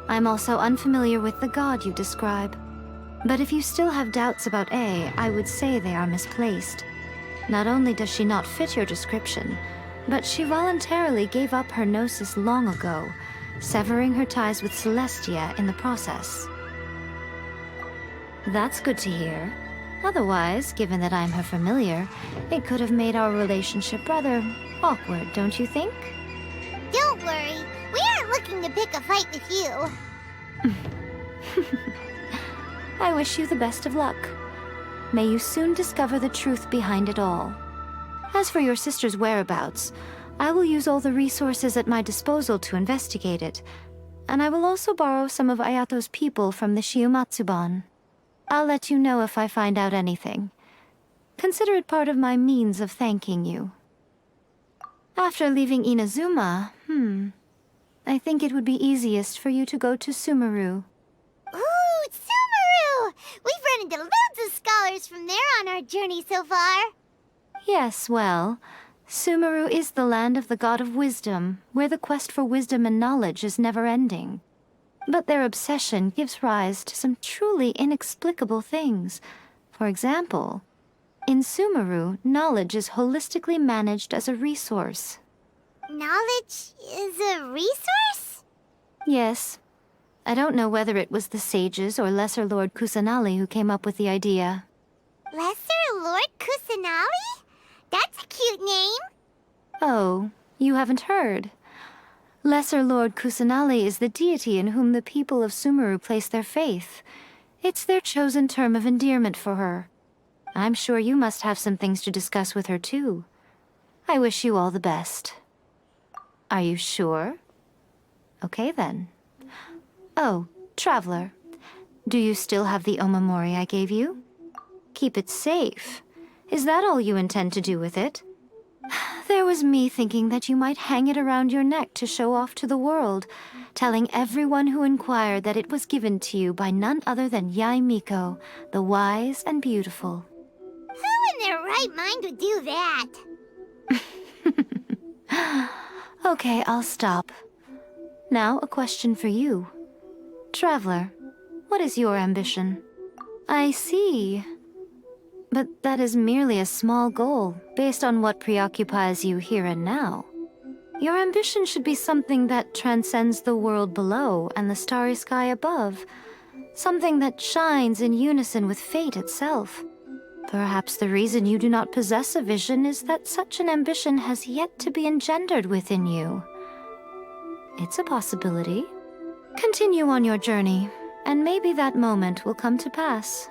I'm also unfamiliar with the god you describe. But if you still have doubts about A, I would say they are misplaced. Not only does she not fit your description, but she voluntarily gave up her gnosis long ago, severing her ties with Celestia in the process. That's good to hear. Otherwise, given that I'm her familiar, it could have made our relationship rather awkward, don't you think? Don't worry, we aren't looking to pick a fight with you. I wish you the best of luck. May you soon discover the truth behind it all. As for your sister's whereabouts, I will use all the resources at my disposal to investigate it, and I will also borrow some of Ayato's people from the Shiumatsuban. I'll let you know if I find out anything. Consider it part of my means of thanking you. After leaving Inazuma, I think it would be easiest for you to go to Sumeru. Ooh, Sumeru! We've run into loads of scholars from there on our journey so far. Yes, well, Sumeru is the land of the god of wisdom, where the quest for wisdom and knowledge is never-ending. But their obsession gives rise to some truly inexplicable things. For example, in Sumeru, knowledge is holistically managed as a resource. Knowledge is a resource? Yes. I don't know whether it was the sages or Lesser Lord Kusanali who came up with the idea. Lesser Lord Kusanali? That's a cute name. Oh, you haven't heard. Lesser Lord Kusanali is the deity in whom the people of Sumeru place their faith. It's their chosen term of endearment for her. I'm sure you must have some things to discuss with her too. I wish you all the best. Are you sure? Okay then. Oh, Traveler. Do you still have the omamori I gave you? Keep it safe. Is that all you intend to do with it? There was me thinking that you might hang it around your neck to show off to the world, telling everyone who inquired that it was given to you by none other than Yae Miko, the wise and beautiful. Who in their right mind would do that? Okay, I'll stop. Now, a question for you. Traveler, what is your ambition? I see. But that is merely a small goal, based on what preoccupies you here and now. Your ambition should be something that transcends the world below and the starry sky above. Something that shines in unison with fate itself. Perhaps the reason you do not possess a vision is that such an ambition has yet to be engendered within you. It's a possibility. Continue on your journey, and maybe that moment will come to pass.